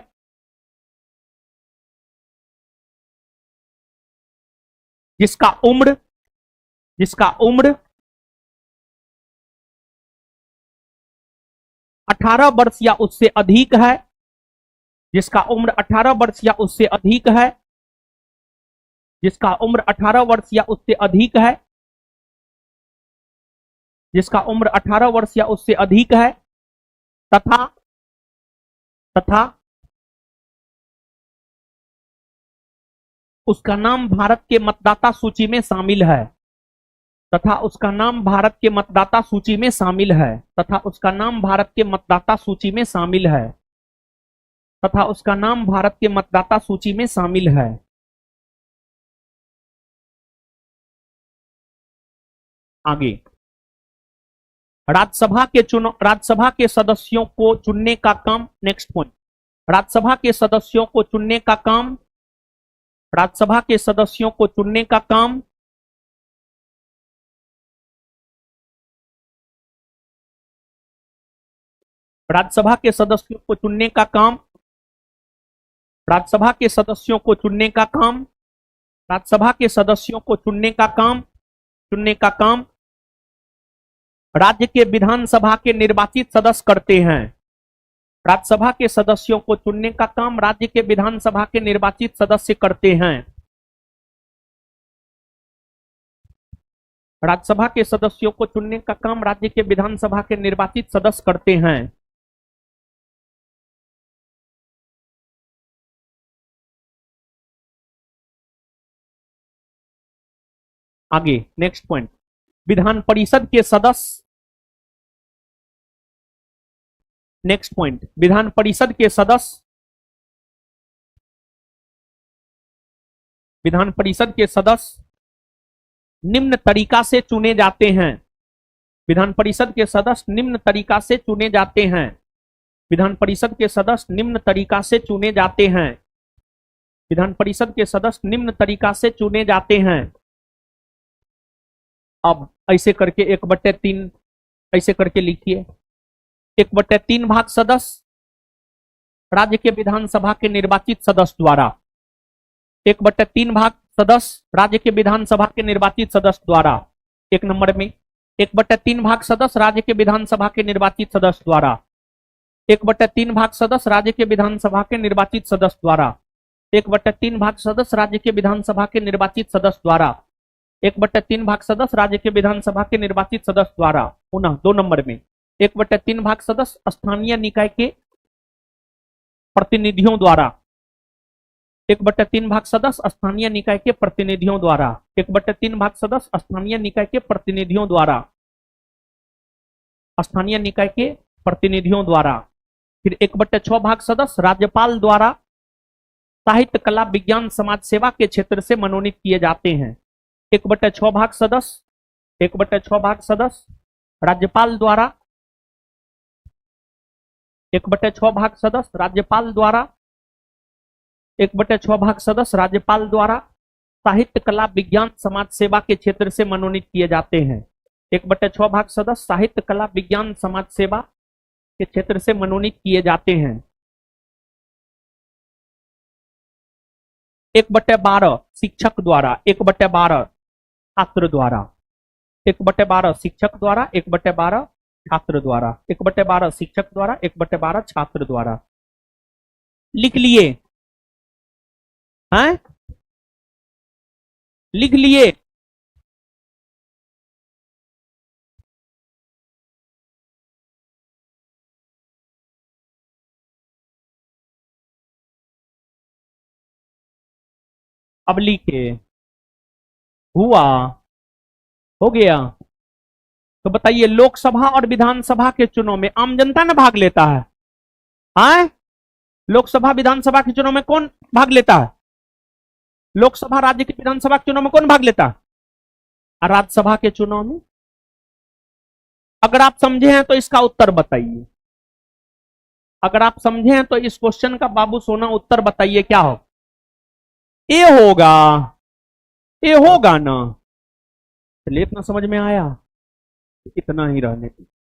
जिसका उम्र 18 वर्ष या उससे अधिक है। जिसका उम्र 18 वर्ष या उससे अधिक है। जिसका उम्र 18 वर्ष या उससे अधिक है। जिसका उम्र 18 वर्ष या उससे अधिक है तथा उसका नाम भारत के मतदाता सूची में शामिल है। तथा उसका नाम भारत के मतदाता सूची में शामिल है। तथा उसका नाम भारत के मतदाता सूची में शामिल है। तथा उसका नाम भारत के मतदाता सूची में शामिल है। आगे, राज्यसभा के सदस्यों को चुनने का काम, नेक्स्ट पॉइंट, राज्यसभा के सदस्यों को चुनने का काम, राज्यसभा के सदस्यों को चुनने का काम राज्यसभा के सदस्यों को चुनने का काम, राज्यसभा के सदस्यों को चुनने का काम, राज्यसभा के सदस्यों को चुनने का काम, चुनने का काम राज्य के विधानसभा के निर्वाचित सदस्य करते हैं। राज्यसभा के सदस्यों को चुनने का काम राज्य के विधानसभा के निर्वाचित सदस्य करते हैं। राज्यसभा के सदस्यों को चुनने का काम राज्य के विधानसभा के निर्वाचित सदस्य करते हैं। आगे नेक्स्ट पॉइंट, विधान परिषद के सदस्य, नेक्स्ट पॉइंट, विधान परिषद के सदस्य, विधान परिषद के सदस्य निम्न तरीका से चुने जाते हैं। विधान परिषद के सदस्य निम्न तरीका से चुने जाते हैं। विधान परिषद के सदस्य निम्न तरीका से चुने जाते हैं। विधान परिषद के सदस्य निम्न तरीका से चुने जाते हैं। अब ऐसे करके 1/3 ऐसे करके लिखिए, 1/3 भाग सदस्य राज्य के विधानसभा के निर्वाचित सदस्य द्वारा, 1/3 भाग सदस्य राज्य के विधानसभा के निर्वाचित सदस्य द्वारा। एक नंबर में 1/3 भाग सदस्य राज्य के विधानसभा के निर्वाचित सदस्य द्वारा, 1/3 भाग सदस्य राज्य के विधानसभा के निर्वाचित सदस्य द्वारा, 1/3 भाग सदस्य राज्य के विधानसभा के निर्वाचित सदस्य द्वारा, 1/3 भाग सदस्य राज्य के विधानसभा के निर्वाचित सदस्य द्वारा। पुनः 2 नंबर में 1/3 भाग सदस्य स्थानीय निकाय के प्रतिनिधियों द्वारा, 1/3 भाग सदस्य स्थानीय निकाय के प्रतिनिधियों द्वारा, 1/3 भाग सदस्य स्थानीय निकाय के प्रतिनिधियों द्वारा, स्थानीय निकाय के प्रतिनिधियों द्वारा। फिर 1/6 भाग सदस्य राज्यपाल द्वारा साहित्य, कला, विज्ञान, समाज सेवा के क्षेत्र से मनोनीत किए जाते हैं। 1/6 भाग सदस्य, 1/6 भाग सदस्य राज्यपाल द्वारा, 1/6 भाग सदस्य राज्यपाल द्वारा, 1/6 भाग सदस्य राज्यपाल द्वारा साहित्य, कला, विज्ञान, समाज सेवा के क्षेत्र से मनोनीत किए जाते हैं। 1/6 भाग सदस्य साहित्य, कला, विज्ञान, समाज सेवा के क्षेत्र से मनोनीत किए जाते हैं। 1/12 शिक्षक द्वारा, 1/12 छात्र द्वारा, 1/12 शिक्षक द्वारा, 1/12 छात्र द्वारा, 1/12 शिक्षक द्वारा, 1/12 छात्र द्वारा। लिख लिए हैं? लिख लिए? अब लिखे, हुआ, हो गया। तो बताइए, लोकसभा और विधानसभा के चुनाव में आम जनता ना भाग लेता है? हाँ, लोकसभा विधानसभा के चुनाव में कौन भाग लेता है? लोकसभा राज्य के विधानसभा के चुनाव में कौन भाग लेता है? और राज्यसभा के चुनाव में? अगर आप समझे हैं तो इसका उत्तर बताइए। अगर आप समझे हैं तो इस क्वेश्चन का बाबू सोना उत्तर बताइए, क्या हो? ए होगा, ए होगा ना। चलिए, इतना समझ में आया, इतना ही रहने दीजिए।